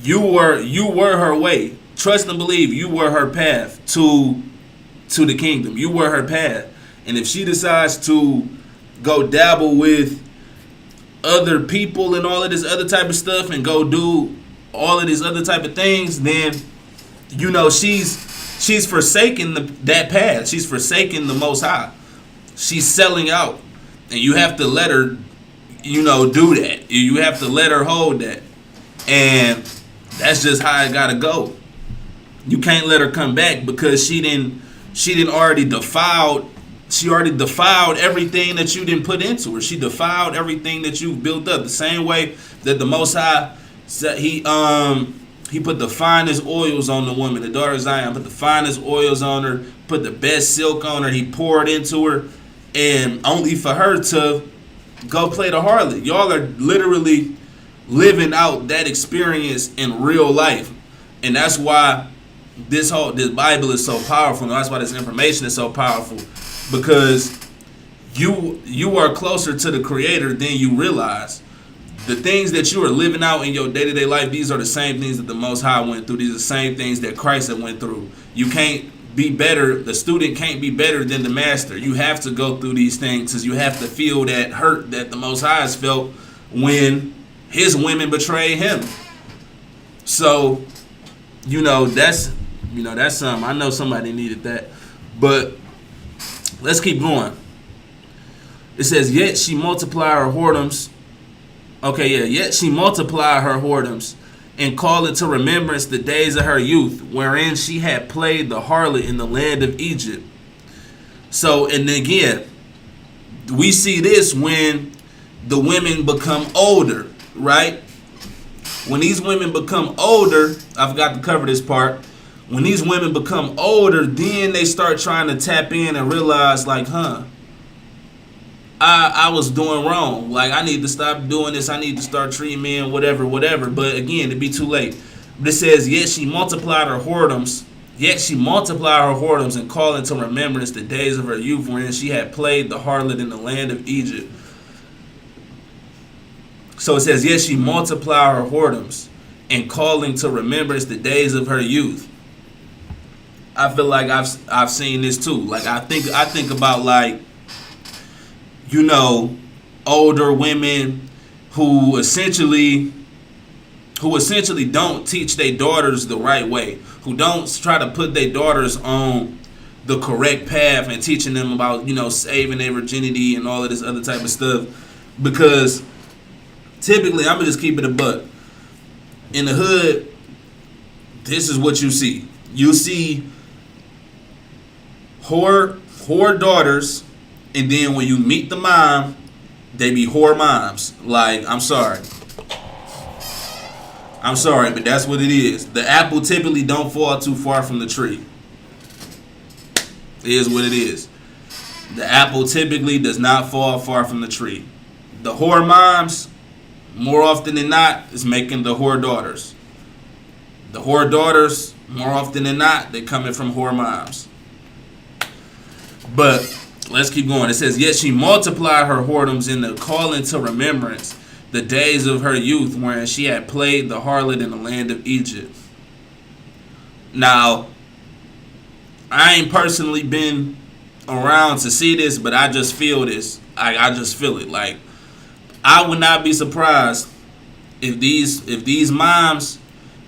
you were her way. Trust and believe, you were her path to the kingdom. You were her path. And if she decides to go dabble with other people and all of this other type of stuff, and go do all of these other type of things, then she's forsaken that path. She's forsaken the Most High. She's selling out, and you have to let her do that. You have to let her hold that, and that's just how it gotta go. You can't let her come back, because she already defiled everything that you didn't put into her. She defiled everything that you've built up. The same way that the Most High said, he put the finest oils on the woman, the daughter of Zion, put the finest oils on her, put the best silk on her, he poured into her, and only for her to go play the harlot. Y'all are literally living out that experience in real life. And that's why this Bible is so powerful, and that's why this information is so powerful, because you are closer to the Creator than you realize. The things that you are living out in your day-to-day life, these are the same things that the Most High went through. These are the same things that Christ had went through. You can't be better. The student can't be better than the master. You have to go through these things, because you have to feel that hurt that the Most High has felt when his women betrayed him. So, that's something. I know somebody needed that. But let's keep going. It says, yet she multiplied her whoredoms. Yet she multiplied her whoredoms, and called it to remembrance the days of her youth, wherein she had played the harlot in the land of Egypt. So, and again, we see this when the women become older, right? When these women become older, I forgot to cover this part. When these women become older, then they start trying to tap in and realize, like, I was doing wrong. Like, I need to stop doing this. I need to start treating men, whatever. But again, it'd be too late. But it says, yet she multiplied her whoredoms. And called into remembrance the days of her youth, wherein she had played the harlot in the land of Egypt. So it says, yet she multiplied her whoredoms, and calling to remembrance the days of her youth. I feel like I've seen this too. Like, I think about, like, older women who essentially don't teach their daughters the right way, who don't try to put their daughters on the correct path and teaching them about, saving their virginity and all of this other type of stuff. Because typically, I'm gonna just keep it a buck. In the hood, this is what you see. You see whore daughters, and then when you meet the mom, they be whore moms. Like, I'm sorry, but that's what it is. The apple typically don't fall too far from the tree. It is what it is. The apple typically does not fall far from the tree. The whore moms, more often than not, is making the whore daughters. The whore daughters, more often than not, they coming from whore moms. But let's keep going. It says, yet she multiplied her whoredoms in the calling to remembrance the days of her youth, wherein she had played the harlot in the land of Egypt. Now, I ain't personally been around to see this, but I just feel this. I just feel it. Like, I would not be surprised if these moms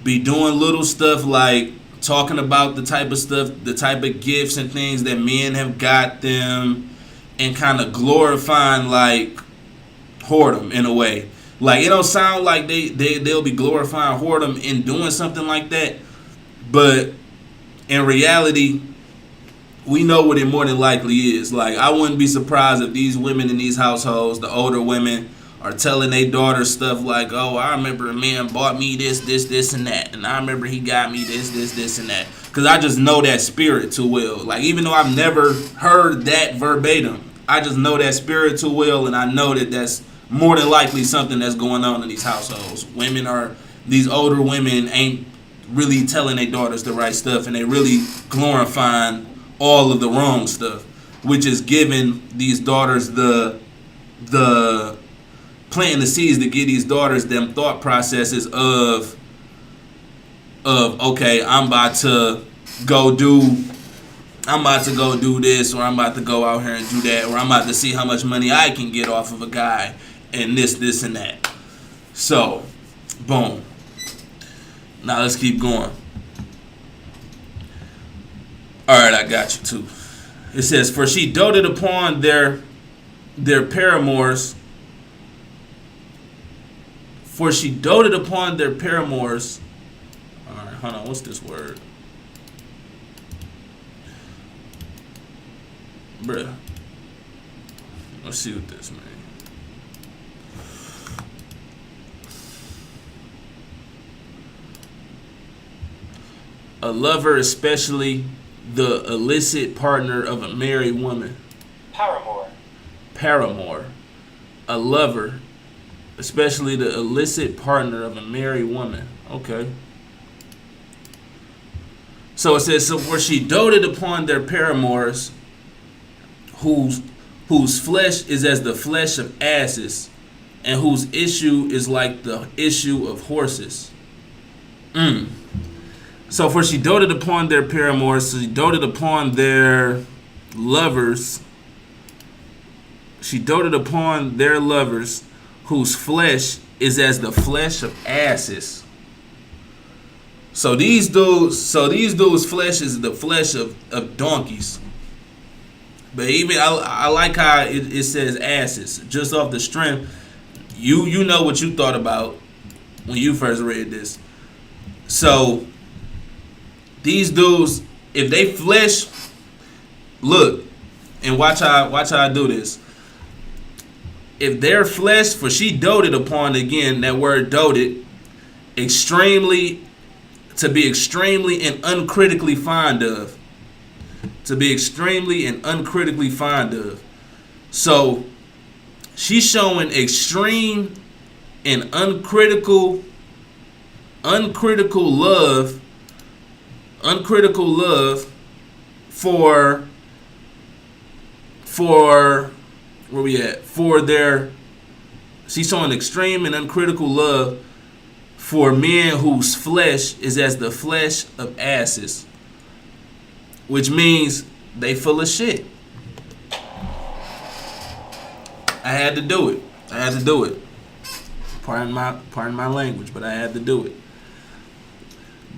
be doing little stuff like talking about the type of stuff, the type of gifts and things that men have got them, and kind of glorifying like whoredom in a way. Like, it don't sound like they'll be glorifying whoredom in doing something like that, but in reality, we know what it more than likely is. Like, I wouldn't be surprised if these women in these households, the older women, are telling their daughters stuff like, oh, I remember a man bought me this, and that. And I remember he got me this, and that. Because I just know that spirit too well. Like, even though I've never heard that verbatim, I just know that spirit too well, and I know that that's more than likely something that's going on in these households. These older women ain't really telling their daughters the right stuff, and they really glorifying all of the wrong stuff, which is giving these daughters the planting the seeds to give these daughters them thought processes of okay, I'm about to go do this, or I'm about to go out here and do that, or I'm about to see how much money I can get off of a guy, and this and that. So, boom. Now let's keep going. Alright, I got you too. It says, for she doted upon their paramours. For she doted upon their paramours. Alright, hold on, what's this word? Bruh. Let's see what this means. A lover, especially the illicit partner of a married woman. Paramour. A lover, especially the illicit partner of a married woman. Okay. So it says, so where she doted upon their paramours, whose flesh is as the flesh of asses, and whose issue is like the issue of horses. So for she doted upon their paramours, so she doted upon their lovers. She doted upon their lovers, whose flesh is as the flesh of asses. So these dudes' flesh is the flesh of donkeys. But even I like how it says asses, just off the strength. You know what you thought about when you first read this. So these dudes, if they flesh, look, and watch how I do this. If their flesh, for she doted upon, again, that word doted, to be extremely and uncritically fond of. To be extremely and uncritically fond of. So she's showing extreme and uncritical love for where we at? She's showing extreme and uncritical love for men whose flesh is as the flesh of asses, which means they full of shit. I had to do it. Pardon my language, but I had to do it.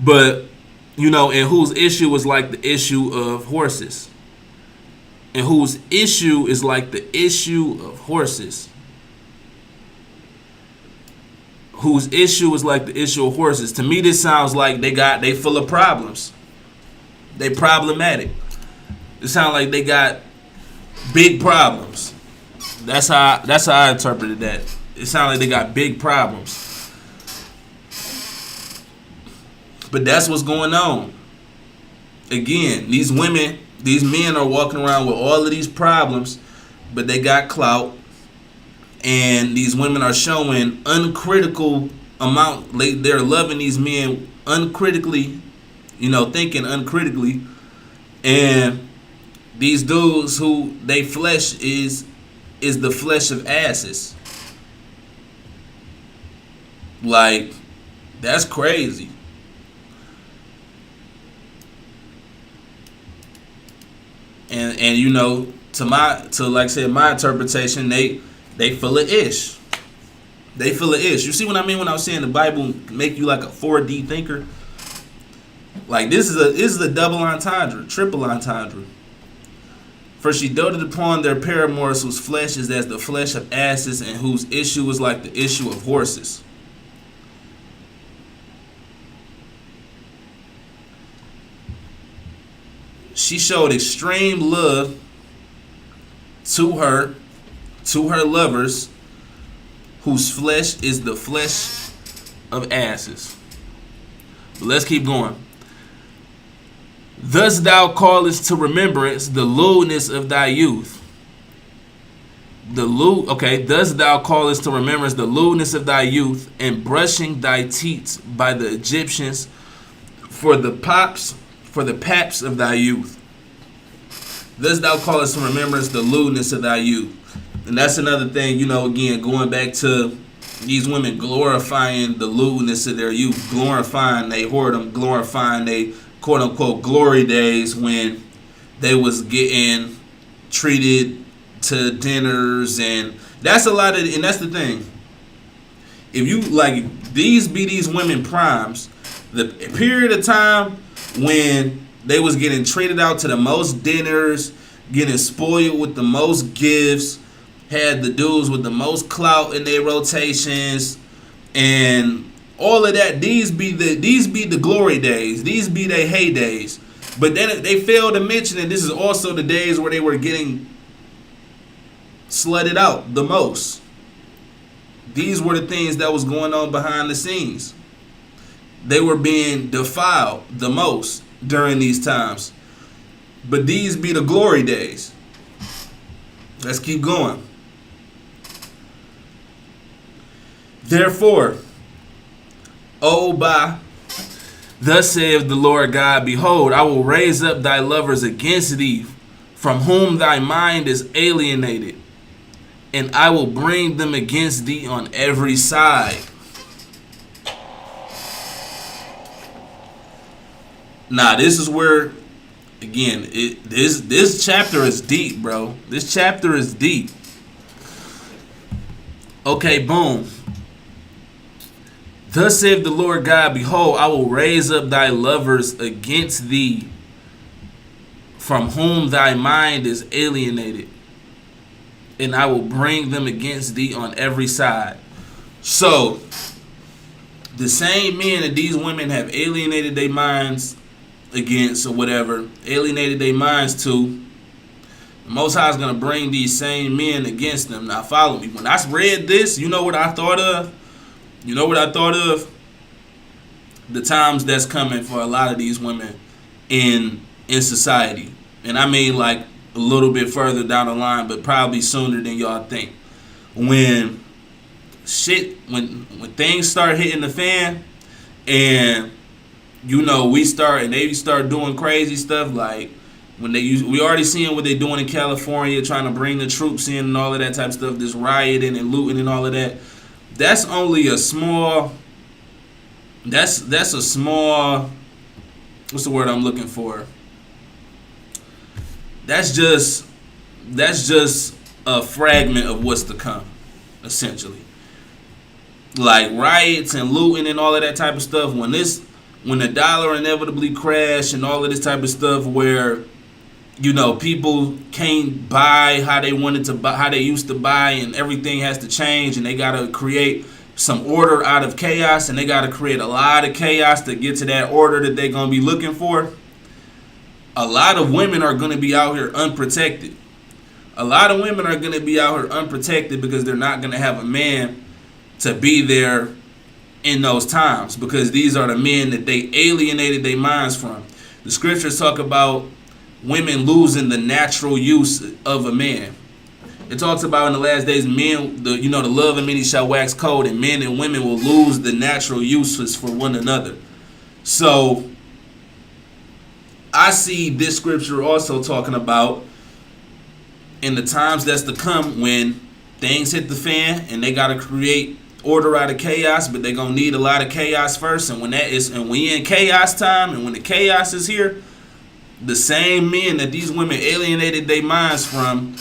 But, and whose issue was like the issue of horses. And whose issue is like the issue of horses. Whose issue is like the issue of horses. To me, this sounds like they full of problems. They problematic. It sounds like they got big problems. That's how I interpreted that. It sounds like they got big problems. But that's what's going on. Again, these men are walking around with all of these problems, but they got clout. And these women are showing uncritical amount. They're loving these men uncritically, thinking uncritically. And these dudes who they flesh is the flesh of asses. Like, that's crazy. And you know, to like I said, my interpretation, they full of ish. They full of ish. You see what I mean when I was saying the Bible make you like a 4D thinker? Like, this is a double entendre, triple entendre. For she doted upon their paramours whose flesh is as the flesh of asses and whose issue is like the issue of horses. She showed extreme love to her lovers whose flesh is the flesh of asses. But let's keep going. Thus thou callest to remembrance the lewdness of thy youth. Thus thou callest to remembrance the lewdness of thy youth, and brushing thy teats by the Egyptians for the paps of thy youth. Thus thou callest to remembrance the lewdness of thy youth. And that's another thing, you know, again, going back to these women glorifying the lewdness of their youth, glorifying they whoredom, glorifying they quote unquote glory days when they was getting treated to dinners. And that's a lot of, and that's the thing. If you like these women primes, the period of time when they was getting treated out to the most dinners, getting spoiled with the most gifts, had the dudes with the most clout in their rotations, and all of that. These be the glory days. These be their heydays. But then they failed to mention that this is also the days where they were getting slutted out the most. These were the things that was going on behind the scenes. They were being defiled the most during these times. But these be the glory days. Let's keep going. Therefore, thus saith the Lord God, behold, I will raise up thy lovers against thee, from whom thy mind is alienated, and I will bring them against thee on every side. Now, this is where, again, this chapter is deep, bro. This chapter is deep. Okay, boom. Thus saith the Lord God, behold, I will raise up thy lovers against thee, from whom thy mind is alienated, and I will bring them against thee on every side. So, the same men that these women have alienated their minds against, or whatever, alienated their minds to, the Most High is going to bring these same men against them. Now, follow me. When I read this, you know what I thought of? You know what I thought of? The times that's coming for a lot of these women in society. And I mean like a little bit further down the line, but probably sooner than y'all think. When things start hitting the fan, and you know they start doing crazy stuff, like when we already seeing what they're doing in California, trying to bring the troops in and all of that type of stuff, this rioting and looting and all of that. That's only a small. That's a small. What's the word I'm looking for? That's just a fragment of what's to come, essentially. Like riots and looting and all of that type of stuff. When the dollar inevitably crashed and all of this type of stuff, where you know people can't buy how they wanted to buy, how they used to buy, and everything has to change, and they got to create some order out of chaos, and they got to create a lot of chaos to get to that order that they're going to be looking for. A lot of women are going to be out here unprotected. A lot of women are going to be out here unprotected because they're not going to have a man to be there in those times, because these are the men that they alienated their minds from. The scriptures talk about women losing the natural use of a man. It talks about in the last days, men, the love of many shall wax cold, and men and women will lose the natural uses for one another. So I see this scripture also talking about in the times that's to come, when things hit the fan and they got to create order out of chaos, but they're gonna need a lot of chaos first. And when we in chaos time, and when the chaos is here, the same men that these women alienated their minds from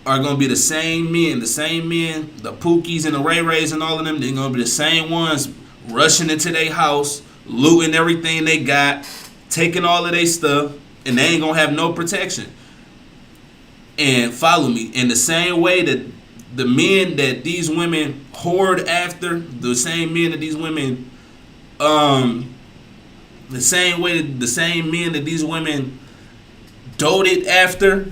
are gonna be the same men, the Pookies and the Ray Rays and all of them. They're gonna be the same ones rushing into their house, looting everything they got, taking all of their stuff, and they ain't gonna have no protection. And follow me, in the same way that the men that these women hoard after, the same men that these women, the same men that these women doted after,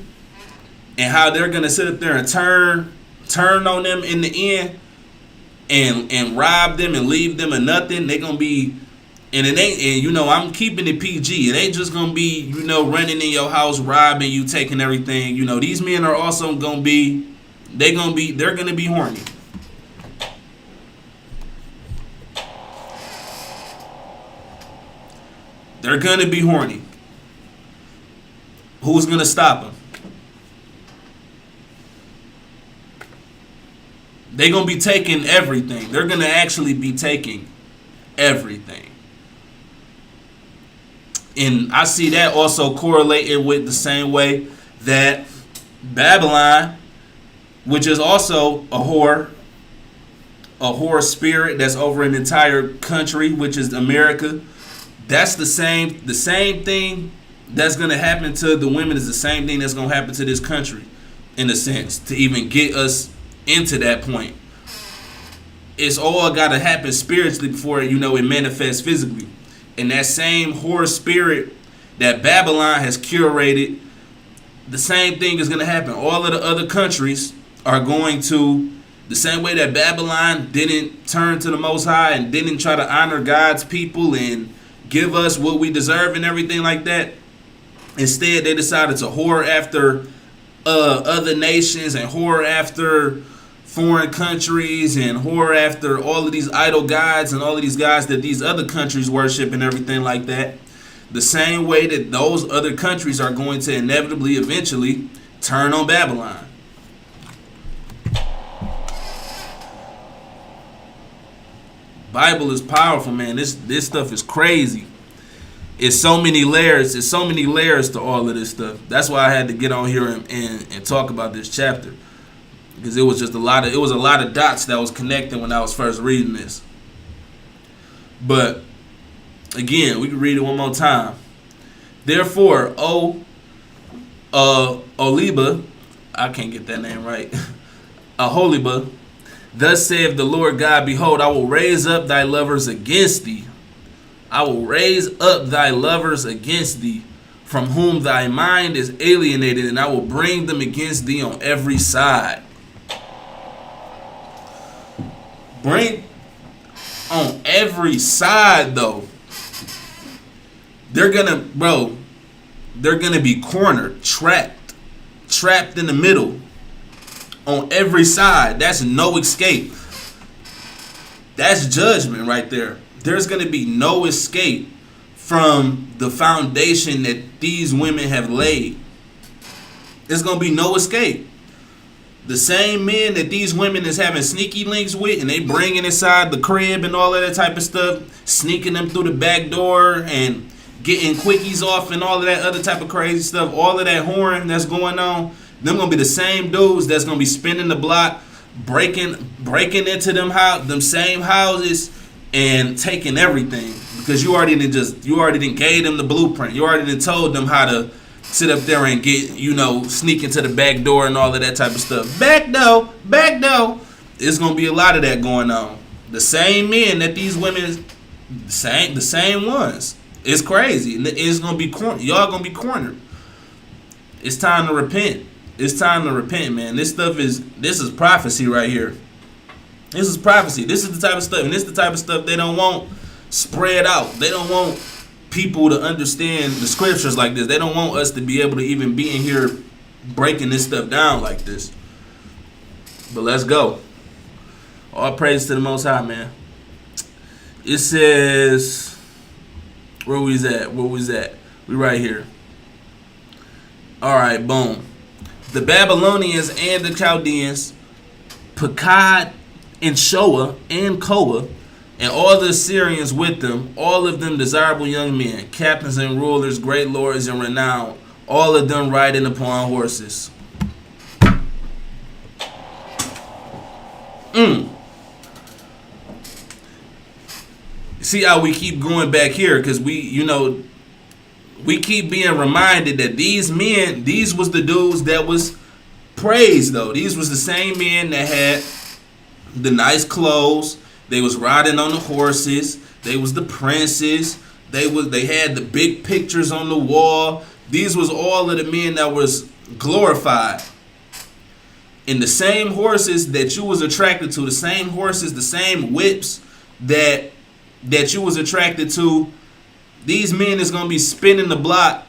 and how they're gonna sit up there and turn on them in the end, and rob them and leave them a nothing. They gonna be, and it ain't, and I'm keeping it PG. It ain't just gonna be running in your house, robbing you, taking everything. These men are also gonna be. They're gonna be horny. They're gonna be horny. Who's gonna stop them? They're gonna be taking everything. They're gonna actually be taking everything. And I see that also correlated with the same way that Babylon, which is also a whore spirit that's over an entire country, which is America. That's the same thing that's going to happen to the women is the same thing that's going to happen to this country, in a sense, to even get us into that point. It's all got to happen spiritually before it manifests physically. And that same whore spirit that Babylon has curated, the same thing is going to happen. All of the other countries are going to, the same way that Babylon didn't turn to the Most High and didn't try to honor God's people and give us what we deserve and everything like that. Instead, they decided to whore after other nations and whore after foreign countries and whore after all of these idol gods and all of these gods that these other countries worship and everything like that. The same way that those other countries are going to inevitably eventually turn on Babylon. Bible is powerful, man. This stuff is crazy. It's so many layers. It's so many layers to all of this stuff. That's why I had to get on here and talk about this chapter, because it was just a lot of dots that was connecting when I was first reading this. But again, we can read it one more time. Therefore, Aholibah, I can't get that name right. Aholibah, thus saith the Lord God, behold, I will raise up thy lovers against thee. I will raise up thy lovers against thee, from whom thy mind is alienated, and I will bring them against thee on every side. Bring on every side, though. They're gonna be cornered, trapped in the middle, on every side. That's no escape. That's judgment right there. There's going to be no escape from the foundation that these women have laid. There's going to be no escape. The same men that these women is having sneaky links with, and they bringing inside the crib and all of that type of stuff, sneaking them through the back door and getting quickies off and all of that other type of crazy stuff, all of that whoring that's going on, them going to be the same dudes that's going to be spinning the block, breaking into them same houses, and taking everything, because you already didn't gave them the blueprint. You already done told them how to sit up there and get, sneak into the back door and all of that type of stuff. Back door. It's gonna be a lot of that going on. The same men that these women, the same ones. It's crazy. It's gonna be y'all gonna be cornered. It's time to repent. It's time to repent, man. This is prophecy right here. This is prophecy. This is the type of stuff, and this is the type of stuff they don't want spread out. They don't want people to understand the scriptures like this. They don't want us to be able to even be in here breaking this stuff down like this. But let's go. All praise to the Most High, man. It says, where we at? We right here. All right, boom. The Babylonians and the Chaldeans, Pekah and Shoah and Koah, and all the Assyrians with them, all of them desirable young men, captains and rulers, great lords and renowned, all of them riding upon horses. See how we keep going back here, because we keep being reminded that these men, these was the dudes that was praised though. These was the same men that had the nice clothes. They was riding on the horses. They was the princes. They had the big pictures on the wall. These was all of the men that was glorified. And the same horses that you was attracted to, the same horses, the same whips that you was attracted to, these men is going to be spinning the block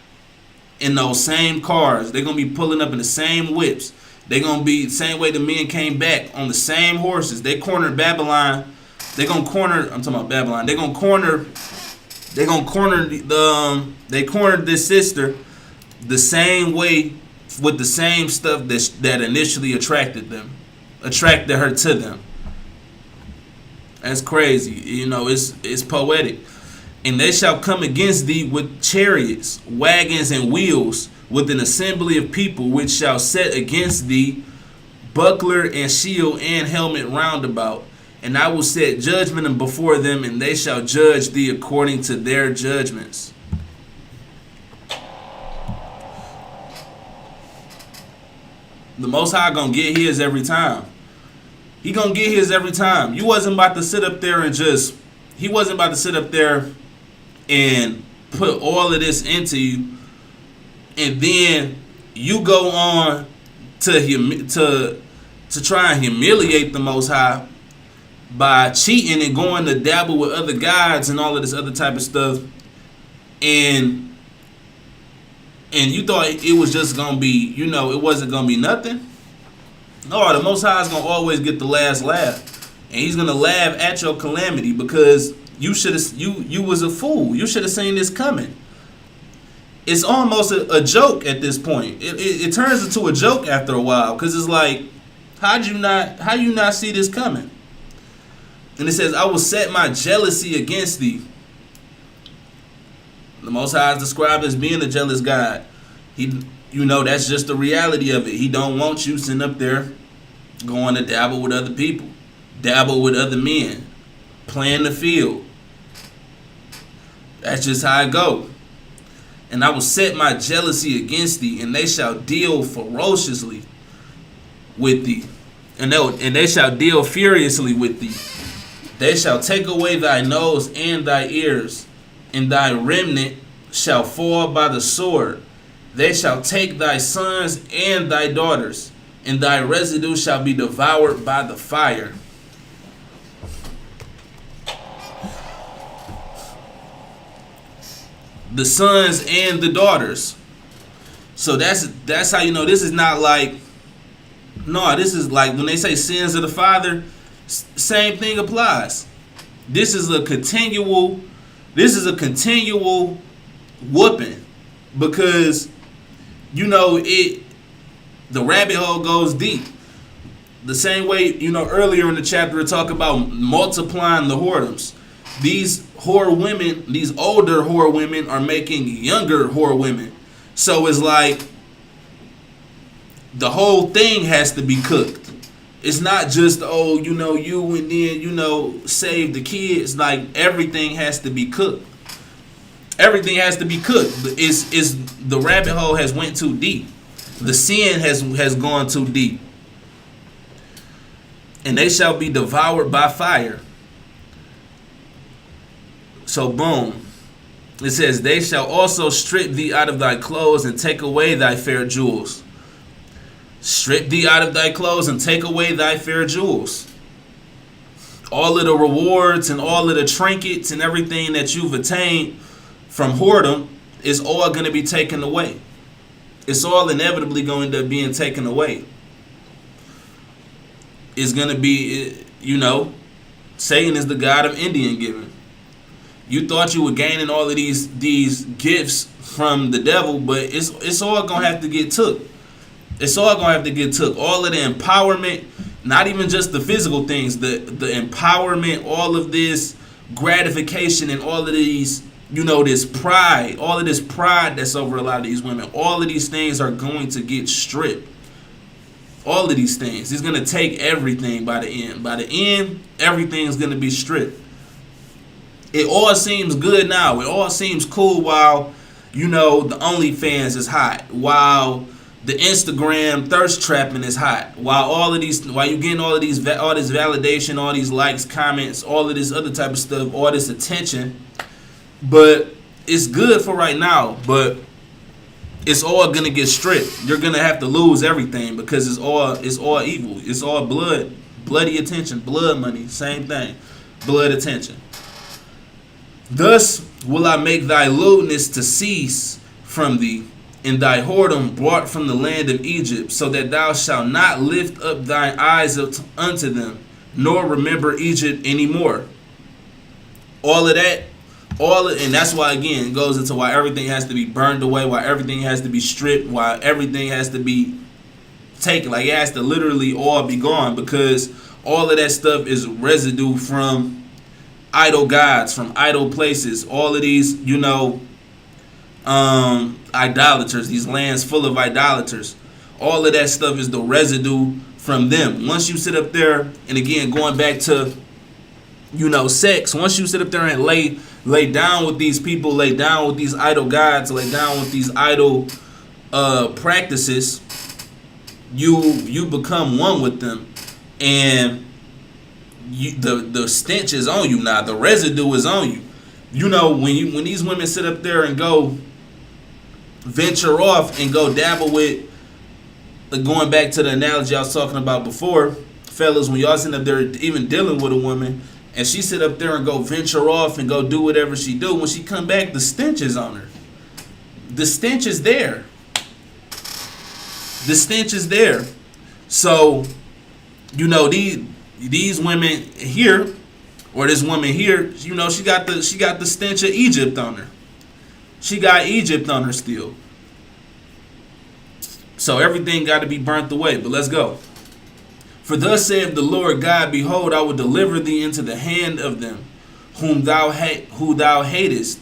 in those same cars. They're going to be pulling up in the same whips. They're going to be the same way the men came back on the same horses. They cornered Babylon. They're going to corner, I'm talking about Babylon. They cornered this sister the same way with the same stuff that initially attracted her to them. That's crazy. It's poetic. And they shall come against thee with chariots, wagons, and wheels, with an assembly of people, which shall set against thee buckler and shield and helmet round about. And I will set judgment before them, and they shall judge thee according to their judgments. The Most High gonna get his every time. He gonna get his every time. You wasn't about to sit up there and he wasn't about to sit up there and put all of this into you, and then you go on to try and humiliate the Most High by cheating and going to dabble with other gods and all of this other type of stuff, and you thought it was just gonna be, it wasn't gonna be nothing. No, the Most High is gonna always get the last laugh, and He's gonna laugh at your calamity because you was a fool. You should have seen this coming. It's almost a joke at this point. It turns into a joke after a while, because it's like, how you not see this coming? And it says, I will set my jealousy against thee. The Most High is described as being a jealous God. That's just the reality of it. He don't want you sitting up there going to dabble with other people, dabble with other men, playing the field. That's just how it go. And I will set my jealousy against thee, and they shall deal ferociously with thee. And they shall deal furiously with thee. They shall take away thy nose and thy ears, and thy remnant shall fall by the sword. They shall take thy sons and thy daughters, and thy residue shall be devoured by the fire. The sons and the daughters. So that's how you know this is not like, no, this is like when they say sins of the father, same thing applies. This is a continual whooping, because the rabbit hole goes deep. The same way, earlier in the chapter it talked about multiplying the whoredoms. These whore women, these older whore women are making younger whore women. So it's like the whole thing has to be cooked. It's not just, you and then, save the kids. Like, everything has to be cooked. Everything has to be cooked. It's the rabbit hole has went too deep. The sin has gone too deep. And they shall be devoured by fire. So boom. It says, they shall also strip thee out of thy clothes and take away thy fair jewels. Strip thee out of thy clothes and take away thy fair jewels. All of the rewards and all of the trinkets and everything that you've attained from whoredom is all going to be taken away. It's all inevitably going to end up being taken away. It's going to be, Satan is the god of Indian giving. You thought you were gaining all of these gifts from the devil, but it's all going to have to get took. It's all going to have to get took. All of the empowerment Not even just the physical things, the empowerment, all of this gratification, and all of these, this pride, all of this pride that's over a lot of these women. All of these things are going to get stripped. All of these things. He's going to take everything by the end. By the end, everything's going to be stripped. It all seems good now. It all seems cool while, the OnlyFans is hot. While the Instagram thirst trapping is hot. While you getting all this validation, all these likes, comments, all of this other type of stuff, all this attention. But it's good for right now. But it's all gonna get stripped. You're gonna have to lose everything because it's all evil. It's all bloody attention, blood money, same thing, blood attention. Thus will I make thy lewdness to cease from thee, and thy whoredom brought from the land of Egypt, so that thou shalt not lift up thine eyes unto them, nor remember Egypt anymore. All of that, and that's why, again, it goes into why everything has to be burned away, why everything has to be stripped, why everything has to be taken. Like, it has to literally all be gone, because all of that stuff is residue from idol gods, from idol places. All of these, idolaters, these lands full of idolaters. All of that stuff is the residue from them. Once you sit up there, and again, going back to, sex, once you sit up there and lay down with these people, lay down with these idol gods, lay down with these idol practices, you become one with them, and the stench is on you now. The residue is on you. When these women sit up there and go venture off and go dabble with, going back to the analogy I was talking about before, fellas, when y'all sit up there even dealing with a woman, and she sit up there and go venture off and go do whatever she do, when she come back, the stench is on her. The stench is there. The stench is there. So, these women here, or this woman here, she got the stench of Egypt on her. She got Egypt on her still. So everything got to be burnt away. But let's go. For thus saith the Lord God, behold, I will deliver thee into the hand of them who thou hatest,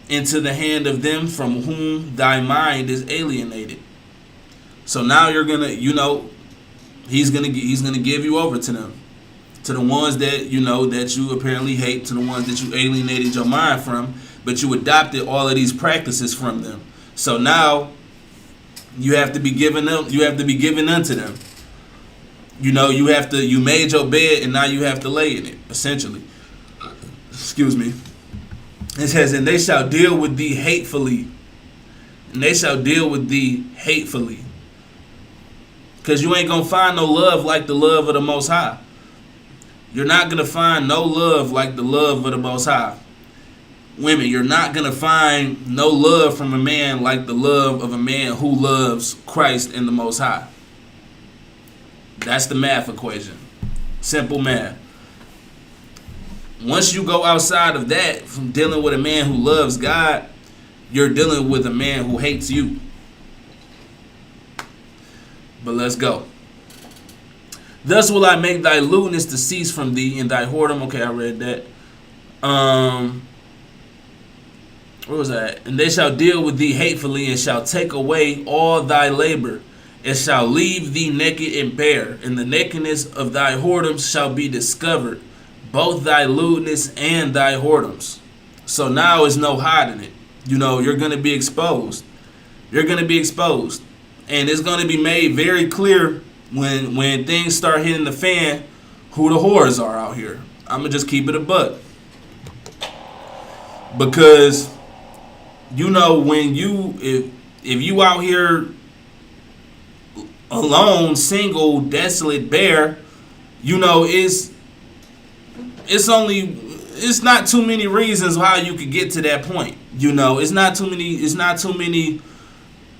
into the hand of them from whom thy mind is alienated. So now you're gonna, he's gonna give you over to them, to the ones that that you apparently hate, to the ones that you alienated your mind from, but you adopted all of these practices from them. So now you have to be given them. You have to be given unto them. You made your bed and now you have to lay in it, essentially. Excuse me. It says, and they shall deal with thee hatefully. And they shall deal with thee hatefully. Because you ain't going to find no love like the love of the Most High. You're not going to find no love like the love of the Most High. Women, you're not going to find no love from a man like the love of a man who loves Christ and the Most High. That's the math equation. Simple math. Once you go outside of that, from dealing with a man who loves God, you're dealing with a man who hates you. But let's go. Thus will I make thy lewdness to cease from thee, and thy whoredom. Okay, I read that. Where was that? And they shall deal with thee hatefully, and shall take away all thy labor, and shall leave thee naked and bare. And the nakedness of thy whoredoms shall be discovered, both thy lewdness and thy whoredoms. So now is no hiding it. You're going to be exposed. You're going to be exposed. And it's going to be made very clear when things start hitting the fan who the whores are out here. I'm going to just keep it a buck. Because, when if you out here alone, single, desolate, bare, it's not too many reasons how you could get to that point. It's not too many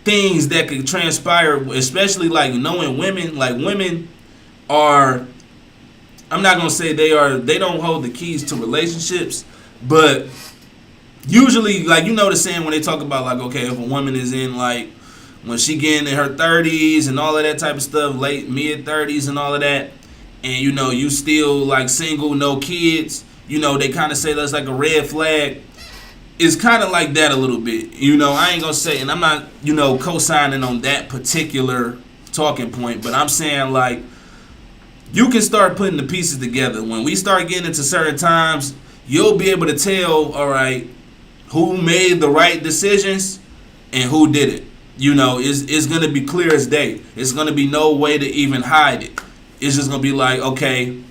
things that could transpire, especially like knowing women. Like, women are, I'm not gonna say they don't hold the keys to relationships, but usually, like, the saying when they talk about, like, okay, if a woman is in like when she getting in her 30s and all of that type of stuff, late mid 30s and all of that, and you still like single, no kids, they kind of say that's like a red flag. It's kind of like that a little bit. I ain't gonna say, and I'm not co-signing on that particular talking point, but I'm saying like you can start putting the pieces together. When we start getting into certain times, you'll be able to tell, all right, who made the right decisions and who didn't. It's going to be clear as day. It's going to be no way to even hide it. It's just going to be like, okay,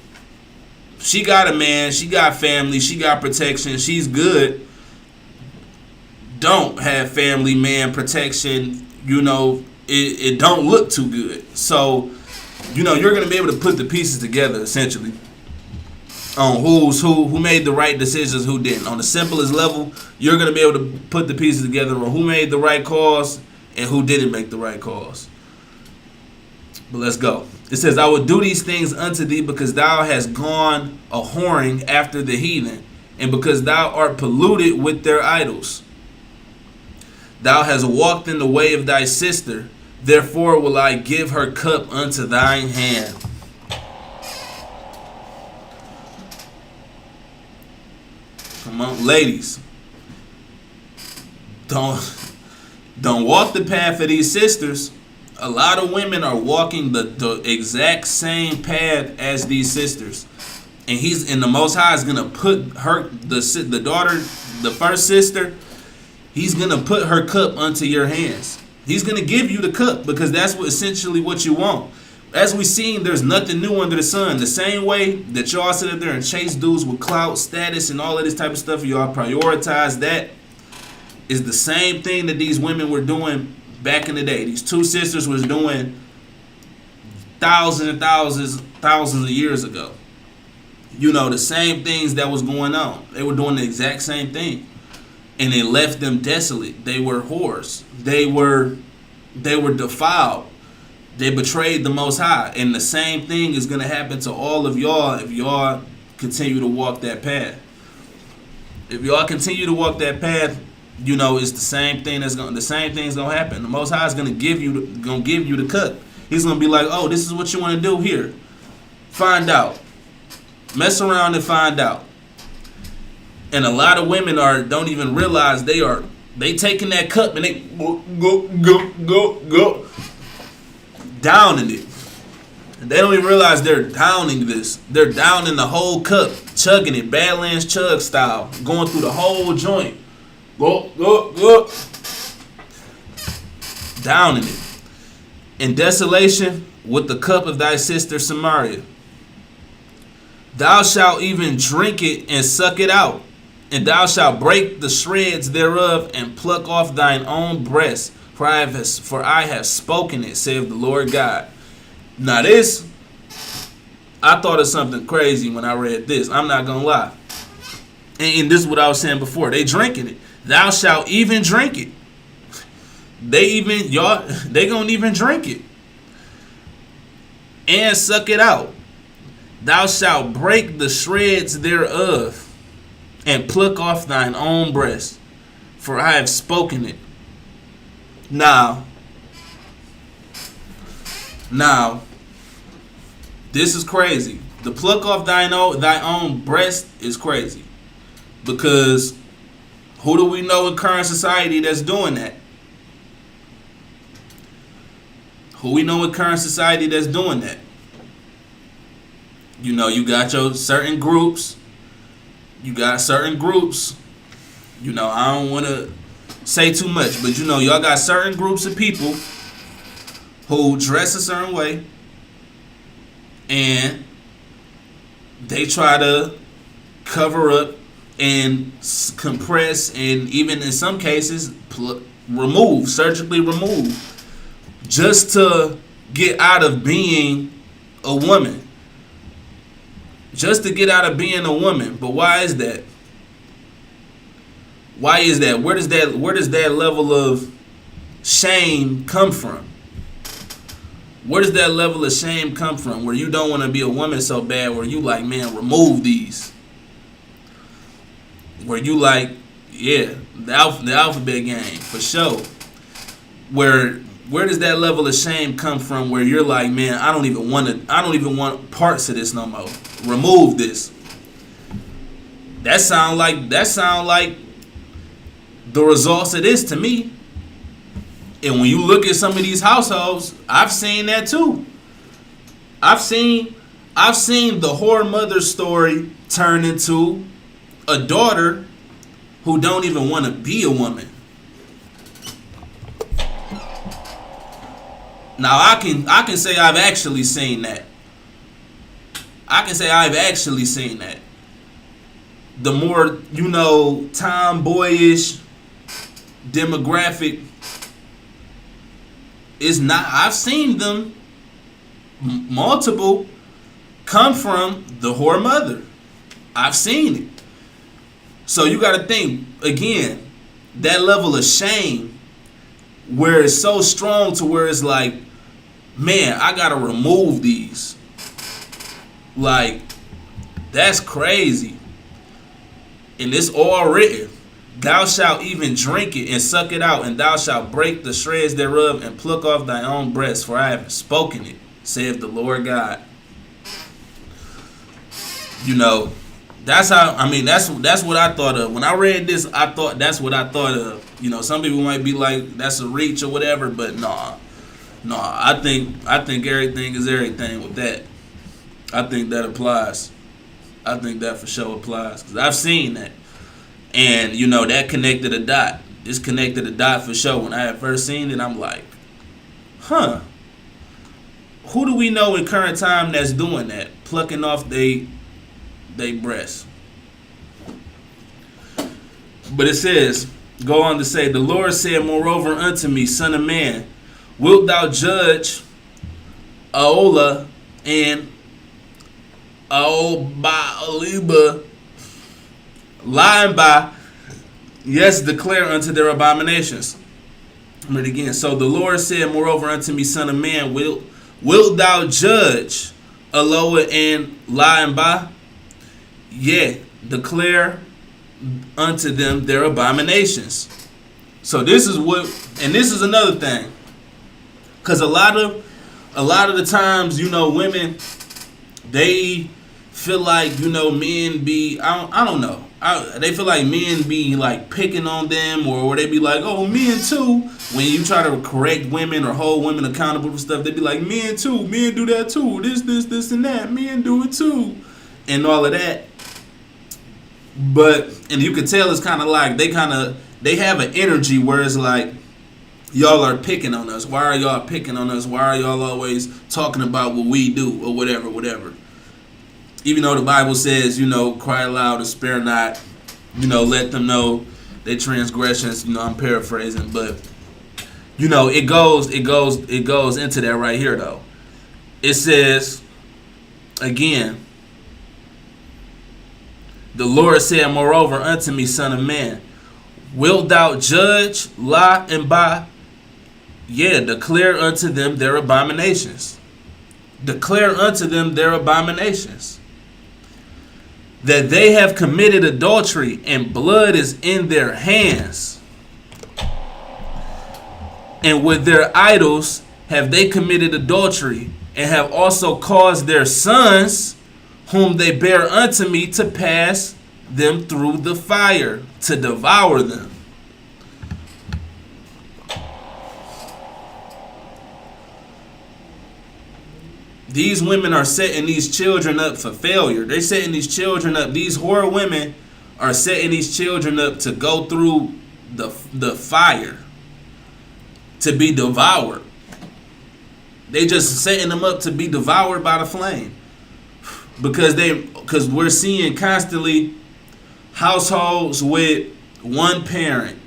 she got a man, she got family, she got protection, she's good. Don't have family, man, protection, it don't look too good. So, you're going to be able to put the pieces together, essentially, on who made the right decisions, who didn't. On the simplest level, you're going to be able to put the pieces together on who made the right calls and who didn't make the right calls. But let's go. It says, I will do these things unto thee because thou hast gone a whoring after the heathen, and because thou art polluted with their idols. Thou hast walked in the way of thy sister, therefore will I give her cup unto thine hand. Come on, ladies. Don't walk the path of these sisters. A lot of women are walking the exact same path as these sisters. And the Most High is gonna put her, the daughter, the first sister, he's gonna put her cup unto your hands. He's gonna give you the cup because that's essentially what you want. As we seen, there's nothing new under the sun. The same way that y'all sit up there and chase dudes with clout, status, and all of this type of stuff, y'all prioritize that, is the same thing that these women were doing back in the day. These two sisters was doing thousands and thousands of years ago. The same things that was going on. They were doing the exact same thing. And it left them desolate. They were whores. They were defiled. They betrayed the Most High. And the same thing is going to happen to all of y'all if y'all continue to walk that path. If y'all continue to walk that path, it's the same thing that's going to happen. The Most High is going to give you the cut. He's going to be like, "Oh, this is what you want to do here. Find out. Mess around and find out." And a lot of women don't even realize they taking that cup and they go downing it. And they don't even realize they're downing this. They're downing the whole cup, chugging it, Badlands chug style, going through the whole joint. Go. Downing it. In desolation with the cup of thy sister Samaria. Thou shalt even drink it and suck it out. And thou shalt break the shreds thereof and pluck off thine own breast. For I have spoken it, saith the Lord God. Now this, I thought of something crazy when I read this. I'm not going to lie. And this is what I was saying before. They drinking it. Thou shalt even drink it. They gonna even drink it. And suck it out. Thou shalt break the shreds thereof and pluck off thine own breast, for I have spoken it. Now, this is crazy. The pluck off thy own breast is crazy. Because who do we know in current society that's doing that? Who we know in current society that's doing that? You got your certain groups. I don't want to say too much, but y'all got certain groups of people who dress a certain way and they try to cover up and compress and even in some cases surgically remove just to get out of being a woman. Just to get out of being a woman. But why is that? Why is that? Where does that level of shame come from? Where does that level of shame come from? Where you don't want to be a woman so bad, where you like, man, remove these. Where you like, yeah, the alphabet game, for sure. Where Where does that level of shame come from where you're like, man, I don't even want parts of this no more. Remove this. That sound like the results of this to me. And when you look at some of these households, I've seen that too. I've seen the whore mother story turn into a daughter who don't even want to be a woman. Now I can say I've actually seen that. The more, tomboyish demographic is not. I've seen them multiple come from the whore mother. I've seen it. So you got to think again, that level of shame where it's so strong to where it's like, man, I gotta remove these. Like, that's crazy. And it's all written. Thou shalt even drink it and suck it out, and thou shalt break the shreds thereof and pluck off thy own breast, for I have spoken it, saith the Lord God. That's what I thought of. When I read this, that's what I thought of. Some people might be like, that's a reach or whatever, but nah, I think everything is everything with that. I think that applies. I think that for sure applies. Because I've seen that. And, that connected a dot. It's connected a dot for sure. When I had first seen it, I'm like, who do we know in current time that's doing that? Plucking off they breasts. But it says, go on to say, the Lord said, moreover unto me, son of man, wilt thou judge Aholah and Aholibah, lying by, yes, declare unto their abominations. But again, so the Lord said, moreover unto me, son of man, wilt thou judge Aholah and lying by? Yeah, declare unto them their abominations. So this is another thing. Because a lot of the times, women, they feel like, men be, I don't know. They feel like men be like picking on them, or they be like, oh, men too. When you try to correct women or hold women accountable for stuff, they be like, men too, men do that too. This and that, men do it too. And all of that. And you can tell it's kind of like they have an energy where it's like, y'all are picking on us. Why are y'all picking on us? Why are y'all always talking about what we do or whatever? Even though the Bible says, cry aloud and spare not, let them know their transgressions. I'm paraphrasing, but it goes into that right here though. It says again, the Lord said, moreover unto me, son of man, wilt thou judge, lie, and buy? Yeah, declare unto them their abominations. Declare unto them their abominations. That they have committed adultery, and blood is in their hands. And with their idols have they committed adultery, and have also caused their sons, whom they bear unto me, to pass them through the fire, to devour them. These women are setting these children up for failure. They're setting these children up. These whore women are setting these children up to go through the fire, to be devoured. They just setting them up to be devoured by the flame. Because we're seeing constantly households with one parent,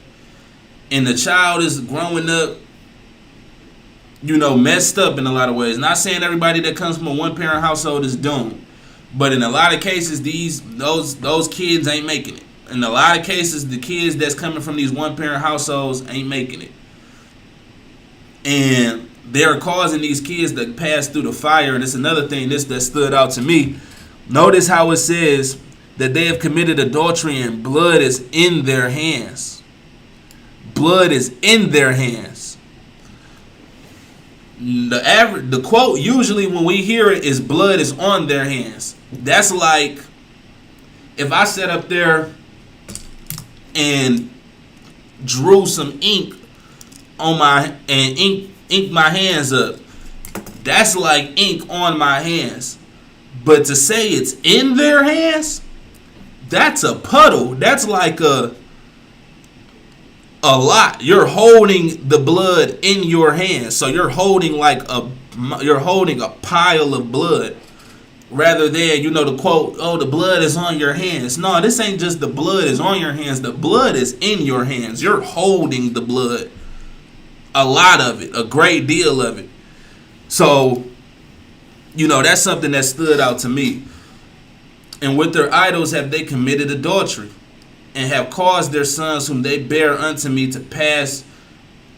and the child is growing up, messed up in a lot of ways. Not saying everybody that comes from a one parent household is doomed, but in a lot of cases, those kids ain't making it. In a lot of cases, the kids that's coming from these one parent households ain't making it, and they're causing these kids to pass through the fire. And it's another thing that stood out to me. Notice how it says that they have committed adultery and blood is in their hands. Blood is in their hands. The quote usually when we hear it is blood is on their hands. That's like if I sat up there and drew some ink on my and ink my hands up. That's like ink on my hands. But to say it's in their hands, that's a puddle. That's like a lot. You're holding the blood in your hands. So you're holding a pile of blood. Rather than, the quote, oh, the blood is on your hands. No, this ain't just the blood is on your hands. The blood is in your hands. You're holding the blood. A lot of it. A great deal of it. So, that's something that stood out to me. And with their idols have they committed adultery, and have caused their sons whom they bear unto me to pass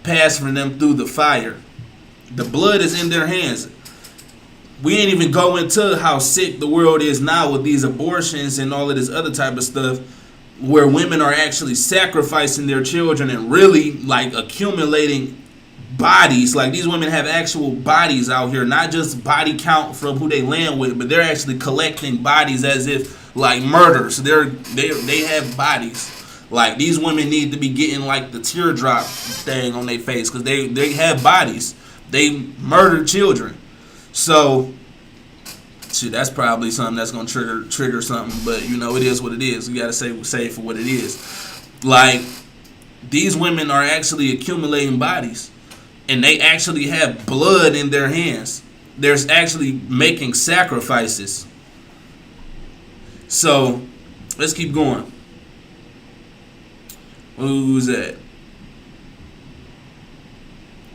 for them through the fire. The blood is in their hands. We ain't even go into how sick the world is now with these abortions and all of this other type of stuff, where women are actually sacrificing their children and really like accumulating bodies. Like these women have actual bodies out here, not just body count from who they land with, but they're actually collecting bodies as if like murders. They have bodies. Like these women need to be getting like the teardrop thing on their face because they have bodies. They murdered children. So, shit, that's probably something that's gonna trigger something. But it is what it is. We gotta say it for what it is. Like these women are actually accumulating bodies, and they actually have blood in their hands. They're actually making sacrifices. So, let's keep going. Who's that?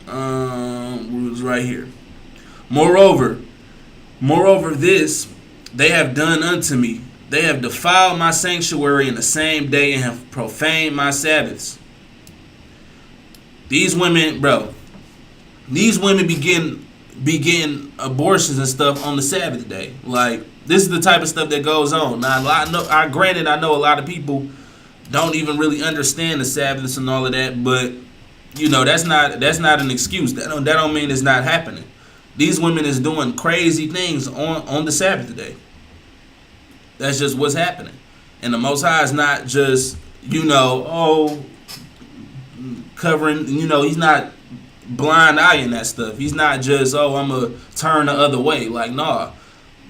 Who's right here? Moreover, this they have done unto me. They have defiled my sanctuary in the same day and have profaned my Sabbaths. These women begin abortions and stuff on the Sabbath day. Like this is the type of stuff that goes on. Now, I know a lot of people don't even really understand the Sabbaths and all of that, but that's not an excuse. That don't mean it's not happening. These women is doing crazy things on the Sabbath day. That's just what's happening. And the Most High is not just, covering, he's not blind eyeing that stuff. He's not just, I'm going to turn the other way. Like, nah.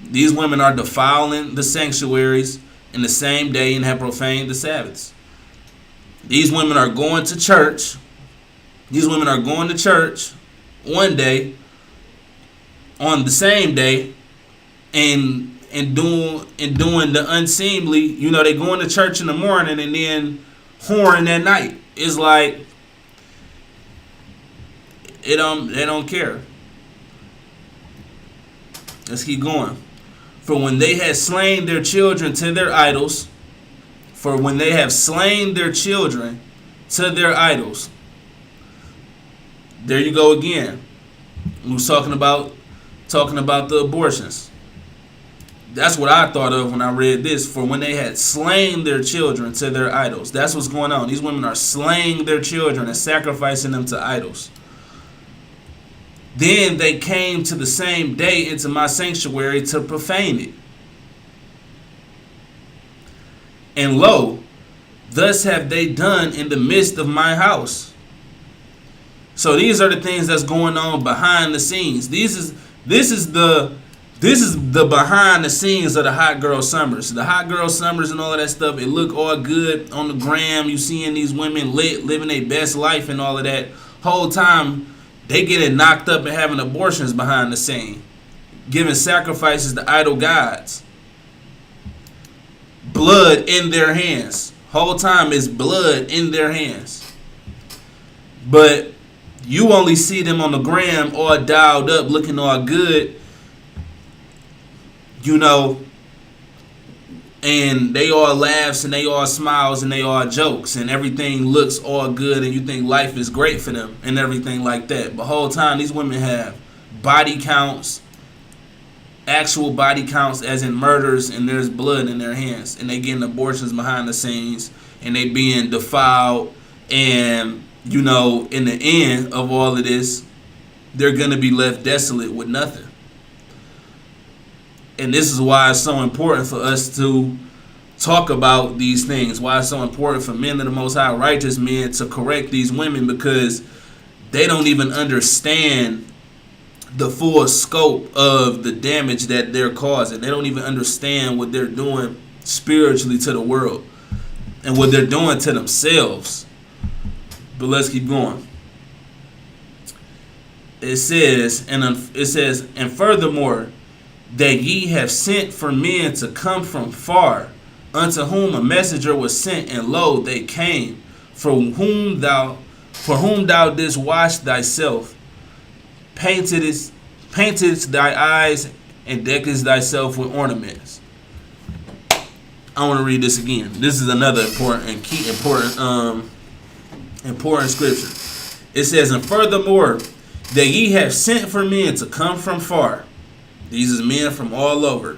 These women are defiling the sanctuaries in the same day and have profaned the Sabbaths. These women are going to church. These women are going to church one day, on the same day, and doing the unseemly. They going to church in the morning and then whoring at night. It's like they don't care. Let's keep going. For when they had slain their children to their idols, there you go again. We was talking about the abortions. That's what I thought of when I read this. For when they had slain their children to their idols. That's what's going on. These women are slaying their children and sacrificing them to idols. Then they came to the same day into my sanctuary to profane it. And lo, thus have they done in the midst of my house. So these are the things that's going on behind the scenes. This is the behind the scenes of the hot girl summers. The hot girl summers and all of that stuff, it look all good on the gram. You seeing these women living their best life and all of that. Whole time they getting knocked up and having abortions behind the scene, giving sacrifices to idol gods. Blood in their hands. Whole time is blood in their hands. But you only see them on the gram all dialed up, looking all good, and they all laughs and they all smiles and they all jokes and everything looks all good and you think life is great for them and everything like that. But the whole time these women have body counts, actual body counts as in murders, and there's blood in their hands, and they getting abortions behind the scenes, and they being defiled. And in the end of all of this, they're going to be left desolate with nothing. And this is why it's so important for us to talk about these things. Why it's so important for men of the Most High, righteous men, to correct these women, because they don't even understand the full scope of the damage that they're causing. They don't even understand what they're doing spiritually to the world and what they're doing to themselves. But let's keep going. It says, and furthermore, that ye have sent for men to come from far, unto whom a messenger was sent, and lo, they came, for whom thou didst wash thyself, paintedst thy eyes, and deckest thyself with ornaments. I want to read this again. This is another important scripture. It says, and furthermore, that ye have sent for men to come from far. These is men from all over.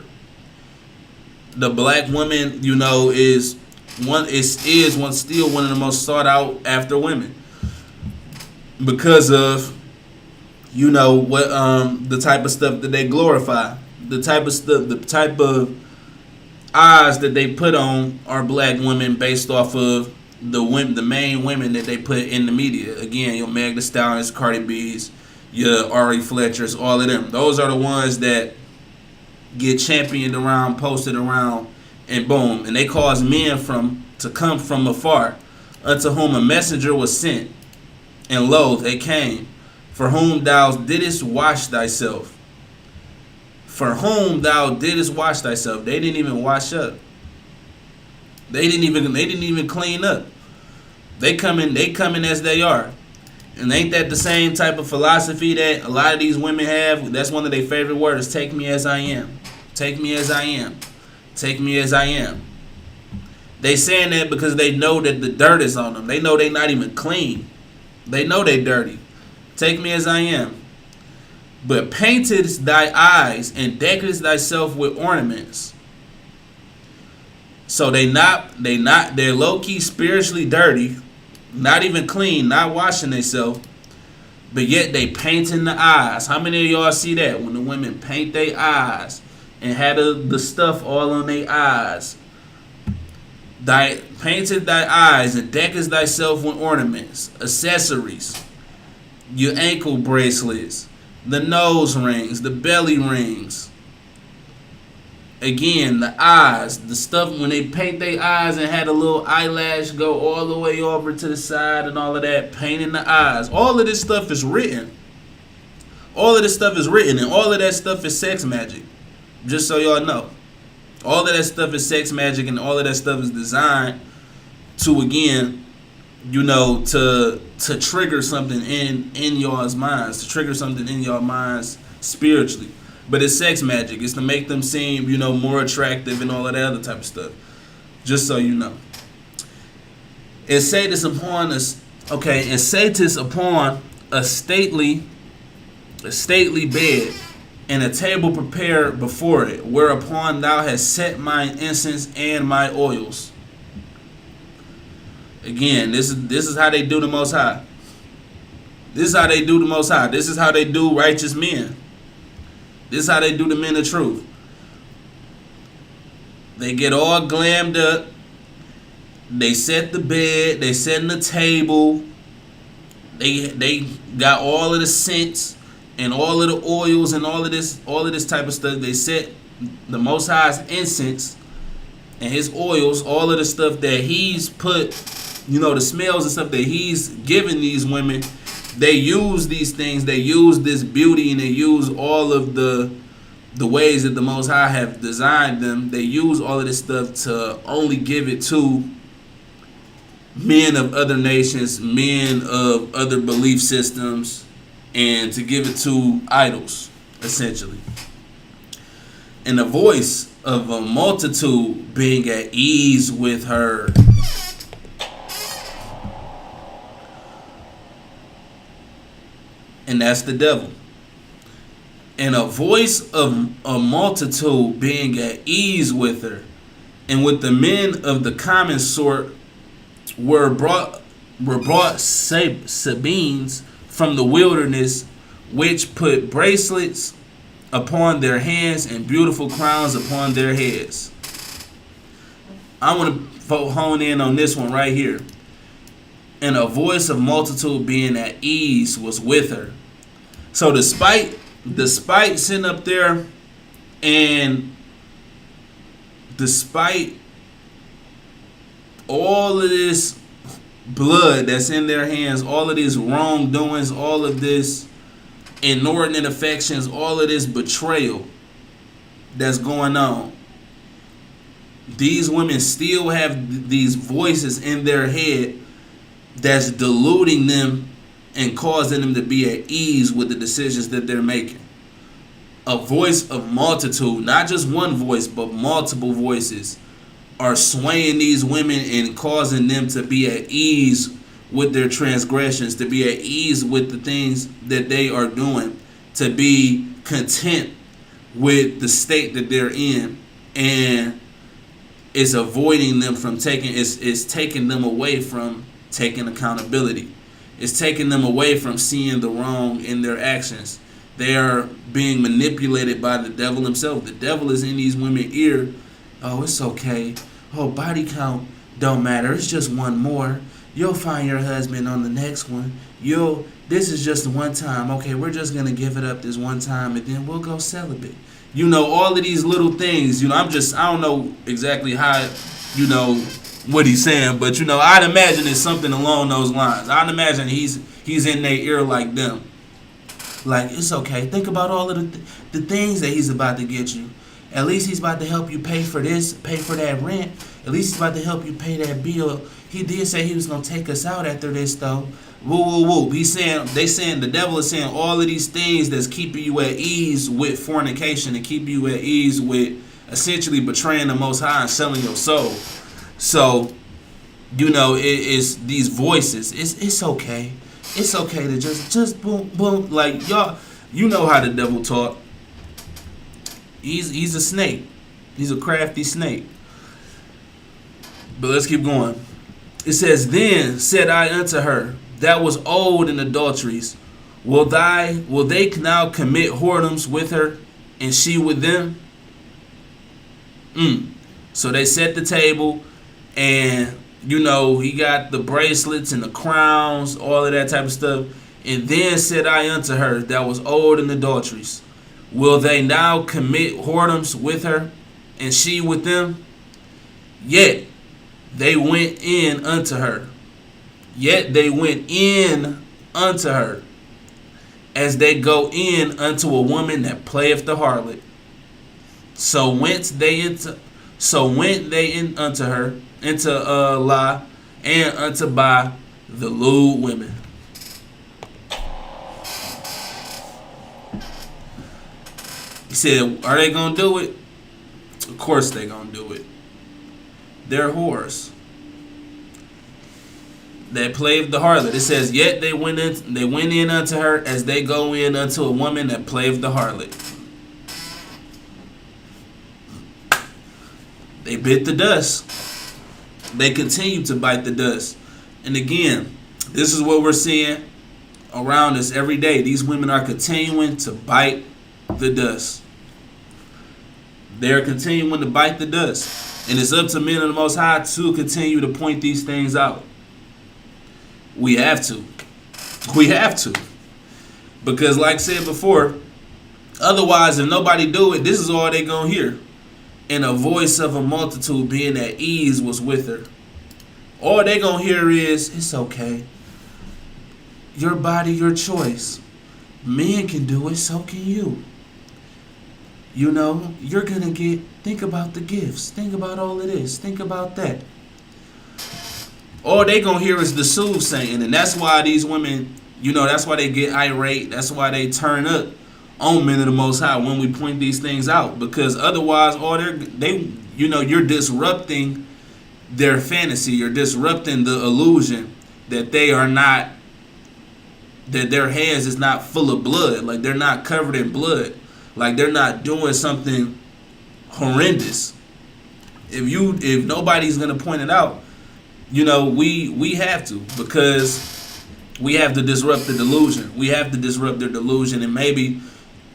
The black woman, is still one of the most sought out after women, because of what the type of stuff that they glorify, the type of eyes that they put on our black women based off of the main women that they put in the media. Again, your Meg Thee Stallions, Cardi B's, your Ari Fletchers, all of them. Those are the ones that get championed around, posted around, and boom. And they cause men to come from afar, unto whom a messenger was sent. And lo, they came, for whom thou didst wash thyself. For whom thou didst wash thyself. They didn't even wash up. They didn't even clean up. They come in as they are. And ain't that the same type of philosophy that a lot of these women have? That's one of their favorite words. Take me as I am. Take me as I am. Take me as I am. They saying that because they know that the dirt is on them. They know they not even clean. They know they dirty. Take me as I am. But paintest thy eyes and deckest thyself with ornaments. So they're low-key spiritually dirty, not even clean, not washing themselves, but yet they painting the eyes. How many of y'all see that? When the women paint their eyes and had the stuff all on their eyes. Painted thy eyes and deckest thyself with ornaments, accessories, your ankle bracelets, the nose rings, the belly rings. Again, the eyes, the stuff when they paint their eyes and had a little eyelash go all the way over to the side and all of that, painting the eyes. All of this stuff is written. All of this stuff is written, and all of that stuff is sex magic. Just so y'all know. All of that stuff is sex magic, and all of that stuff is designed to, again, to trigger something in y'all's minds, to trigger something in y'all minds spiritually. But it's sex magic. It's to make them seem, more attractive and all of that other type of stuff. Just so you know. And say this upon us, and say this upon a stately bed, and a table prepared before it, whereupon thou hast set mine incense and my oils. Again, this is how they do the Most High. This is how they do the Most High. This is how they do righteous men. This is how they do the men of truth. They get all glammed up. They set the bed. They set the table. They got all of the scents and all of the oils and all of this type of stuff. They set the Most High's incense and His oils, all of the stuff that He's put, the smells and stuff that He's given these women. They use these things, they use this beauty, and they use all of the ways that the Most High have designed them. They use all of this stuff to only give it to men of other nations, men of other belief systems, and to give it to idols, essentially. And the voice of a multitude being at ease with her. And that's the devil. And a voice of a multitude being at ease with her. And with the men of the common sort were brought Sabines from the wilderness, which put bracelets upon their hands and beautiful crowns upon their heads. I want to hone in on this one right here. And a voice of multitude being at ease was with her. So despite sitting up there and despite all of this blood that's in their hands, all of these wrongdoings, all of this inordinate affections, all of this betrayal that's going on, these women still have these voices in their head that's deluding them and causing them to be at ease with the decisions that they're making. A voice of multitude, not just one voice, but multiple voices, are swaying these women and causing them to be at ease with their transgressions, to be at ease with the things that they are doing, to be content with the state that they're in, and it's avoiding them from it's taking them away from taking accountability. It's taking them away from seeing the wrong in their actions. They are being manipulated by the devil himself. The devil is in these women's ear. Oh, it's okay. Oh, body count don't matter. It's just one more. You'll find your husband on the next one. This is just one time. Okay, we're just going to give it up this one time and then we'll go celibate. All of these little things, I don't know exactly how, what he's saying, but, I'd imagine it's something along those lines. I'd imagine he's in their ear like them. Like, it's okay. Think about all of the things that he's about to get you. At least he's about to help you pay for this, pay for that rent. At least he's about to help you pay that bill. He did say he was going to take us out after this, though. Woo, woo, woo. The devil is saying all of these things that's keeping you at ease with fornication and keeping you at ease with essentially betraying the Most High and selling your soul. So, it's these voices. It's okay. It's okay to just boom, boom. Like, y'all, how the devil talk. He's a snake. He's a crafty snake. But let's keep going. It says, then said I unto her, that was old in adulteries, will they now commit whoredoms with her, and she with them? So they set the table, and he got the bracelets and the crowns, all of that type of stuff. And then said I unto her, that was old in adulteries, will they now commit whoredoms with her, and she with them? Yet they went in unto her. Yet they went in unto her, as they go in unto a woman that playeth the harlot. So went they in unto her, into lie, and unto buy the lewd women. He said, are they going to do it? Of course they going to do it. They're whores. They played the harlot. It says, yet they went in unto her as they go in unto a woman that played the harlot. They bit the dust. They continue to bite the dust. And again, this is what we're seeing around us every day. These women are continuing to bite the dust. They're continuing to bite the dust. And it's up to men of the Most High to continue to point these things out. We have to. We have to. Because like I said before, otherwise if nobody do it, this is all they gonna hear. And a voice of a multitude being at ease was with her. All they gonna hear is, it's okay. Your body, your choice. Men can do it, so can you. You're gonna think about the gifts. Think about all of this. Think about that. All they gonna hear is the soothsaying, and that's why these women, that's why they get irate. That's why they turn up on men of the Most High when we point these things out, because otherwise, you're disrupting their fantasy. You're disrupting the illusion that they are not, that their hands is not full of blood, like they're not covered in blood, like they're not doing something horrendous. If nobody's gonna point it out, we have to, because We have to disrupt the delusion. We have to disrupt their delusion, and maybe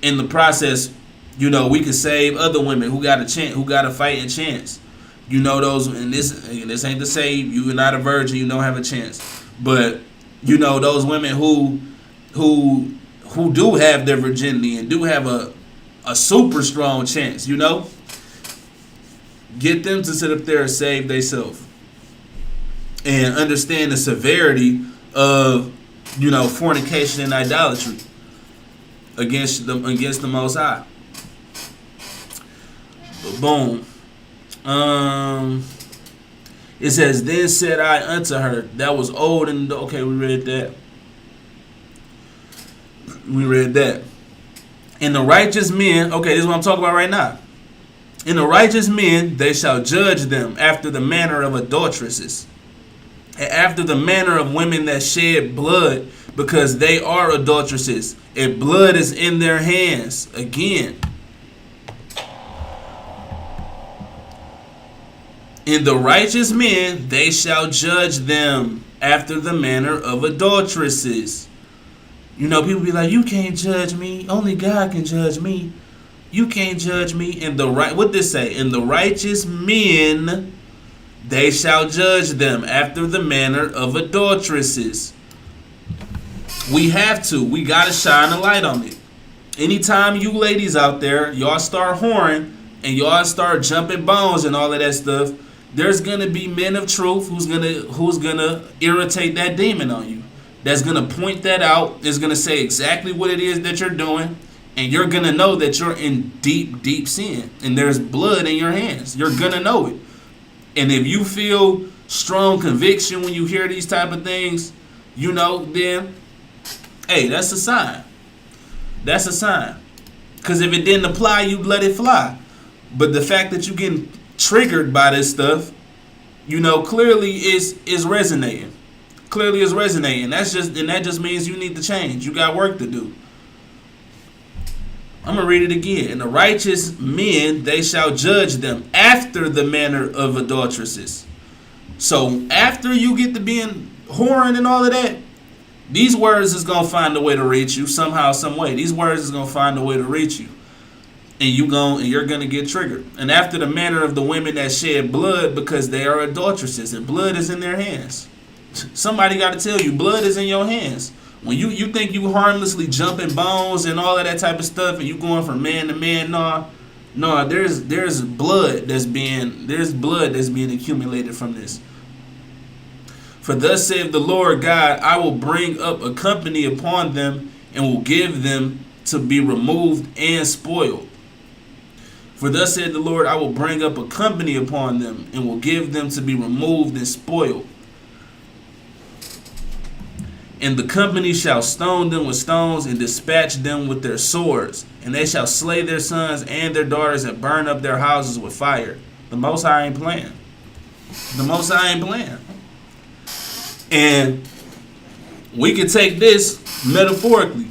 in the process, we could save other women who got a chance, who got a fighting chance. Those, and this ain't to say you are not a virgin, you don't have a chance, but those women who do have their virginity and do have a super strong chance. Get them to sit up there and save themselves and understand the severity of fornication and idolatry against the Most High. But boom. It says, then said I unto her, that was old and okay, we read that. And the righteous men, okay, this is what I'm talking about right now. And the righteous men, they shall judge them after the manner of adulteresses, and after the manner of women that shed blood, because they are adulteresses, and blood is in their hands. Again. And the righteous men, they shall judge them after the manner of adulteresses. People be like, you can't judge me. Only God can judge me. You can't judge me. And what this say? And the righteous men, they shall judge them after the manner of adulteresses. We have to. We got to shine a light on it. Anytime you ladies out there, y'all start whoring and y'all start jumping bones and all of that stuff, there's going to be men of truth who's gonna irritate that demon on you. That's going to point that out. Is going to say exactly what it is that you're doing. And you're going to know that you're in deep, deep sin. And there's blood in your hands. You're going to know it. And if you feel strong conviction when you hear these type of things, then, hey, that's a sign. That's a sign. Because if it didn't apply, you'd let it fly. But the fact that you're getting triggered by this stuff, clearly is resonating. Clearly is resonating. That just means you need to change. You got work to do. I'm going to read it again. And the righteous men, they shall judge them after the manner of adulteresses. So after you get to being whoring and all of that, these words is going to find a way to reach you somehow, some way. These words is going to find a way to reach you. And you're going to get triggered. And after the manner of the women that shed blood, because they are adulteresses and blood is in their hands. Somebody got to tell you, blood is in your hands. When you think you harmlessly jumping bones and all of that type of stuff, and you going from man to man, no, there's blood that's being accumulated from this. For thus saith the Lord God, I will bring up a company upon them, and will give them to be removed and spoiled. For thus saith the Lord, I will bring up a company upon them, and will give them to be removed and spoiled. And the company shall stone them with stones, and dispatch them with their swords. And they shall slay their sons and their daughters, and burn up their houses with fire. The Most High ain't playing. The Most High ain't playing. And we can take this metaphorically,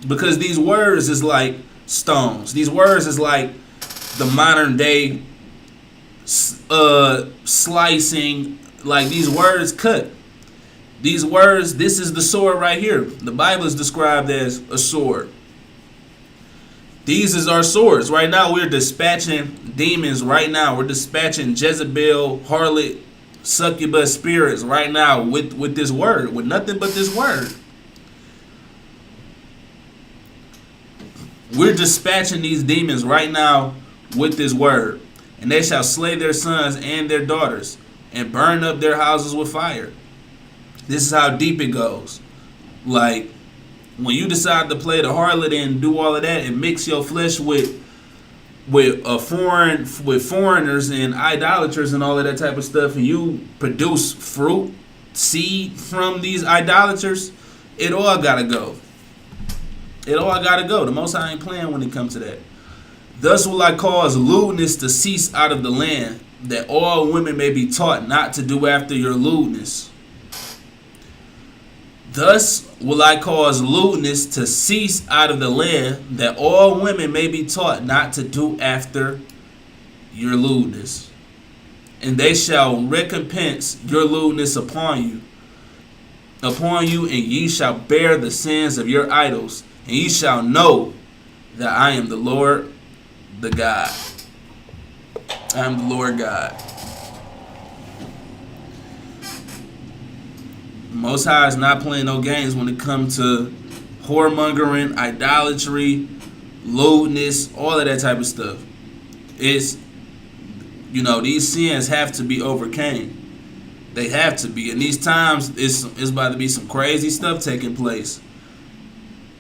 because these words is like stones. These words is like the modern day slicing. Like, these words cut. These words, this is the sword right here. The Bible is described as a sword. These is our swords. Right now, we're dispatching demons right now. We're dispatching Jezebel, harlot, succubus spirits right now with this word, with nothing but this word. We're dispatching these demons right now with this word. And they shall slay their sons and their daughters, and burn up their houses with fire. This is how deep it goes. Like, when you decide to play the harlot and do all of that and mix your flesh with foreigners and idolaters and all of that type of stuff, and you produce fruit, seed from these idolaters, it all gotta go. It all gotta go. The Most High ain't playing when it comes to that. Thus will I cause lewdness to cease out of the land, that all women may be taught not to do after your lewdness. Thus will I cause lewdness to cease out of the land, that all women may be taught not to do after your lewdness. And they shall recompense your lewdness upon you, upon you, and ye shall bear the sins of your idols, and ye shall know that I am the Lord, the God. I am the Lord God. Most High is not playing no games when it comes to whoremongering, idolatry, lewdness, all of that type of stuff. It's, these sins have to be overcame. They have to be. In these times, it's about to be some crazy stuff taking place.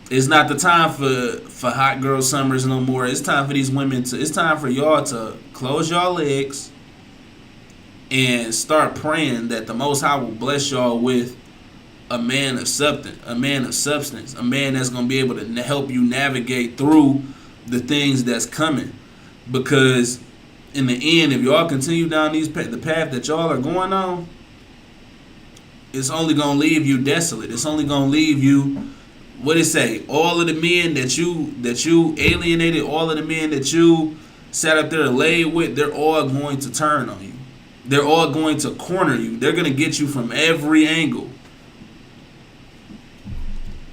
It's not the time for hot girl summers no more. It's time for these women it's time for y'all to close y'all legs and start praying that the Most High will bless y'all with a man of substance, a man that's going to be able to help you navigate through the things that's coming. Because in the end, if y'all continue down the path that y'all are going on, it's only going to leave you desolate. It's only going to leave you, what it say, all of the men that you alienated, all of the men that you sat up there and laid with, they're all going to turn on you. They're all going to corner you. They're going to get you from every angle.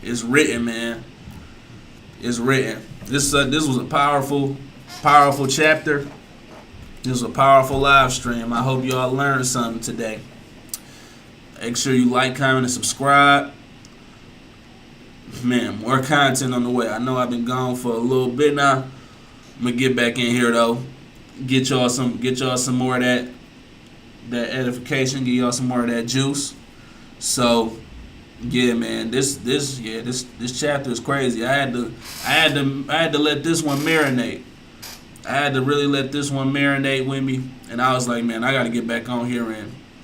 It's written, man. It's written. This was a powerful chapter. This was a powerful live stream. I hope y'all learned something today. Make sure you like, comment, and subscribe. Man, more content on the way. I know I've been gone for a little bit now. I'm gonna get back in here though. Get y'all some more of that edification. Get y'all some more of that juice. So yeah, man, this chapter is crazy. I had to let this one marinate. I had to really let this one marinate with me, and I was like, man, I got to get back on here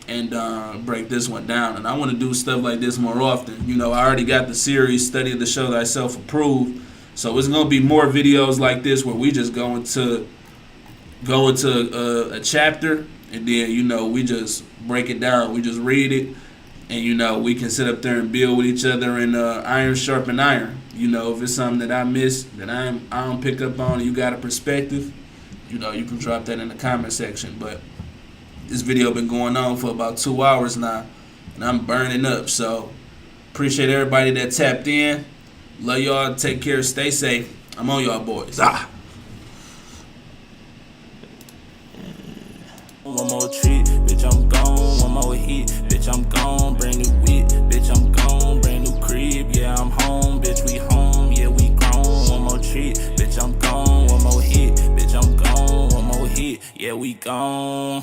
and break this one down. And I want to do stuff like this more often. I already got the series Study to Show Thyself Approved, so it's gonna be more videos like this where we just go into a chapter, and then we just break it down. We just read it. And, we can sit up there and build with each other and iron sharpen iron. If it's something that I miss, that I don't pick up on, and you got a perspective, you can drop that in the comment section. But this video been going on for about 2 hours now, and I'm burning up. So, appreciate everybody that tapped in. Love y'all. Take care. Stay safe. I'm on y'all boys. One more treat, bitch, I'm gone. One more hit, bitch, I'm gone. Brand new whip, bitch, I'm gone. Brand new crib, yeah, I'm home. Bitch, we home, yeah, we grown. One more treat, bitch, I'm gone. One more hit, bitch, I'm gone. One more hit, yeah, we gone.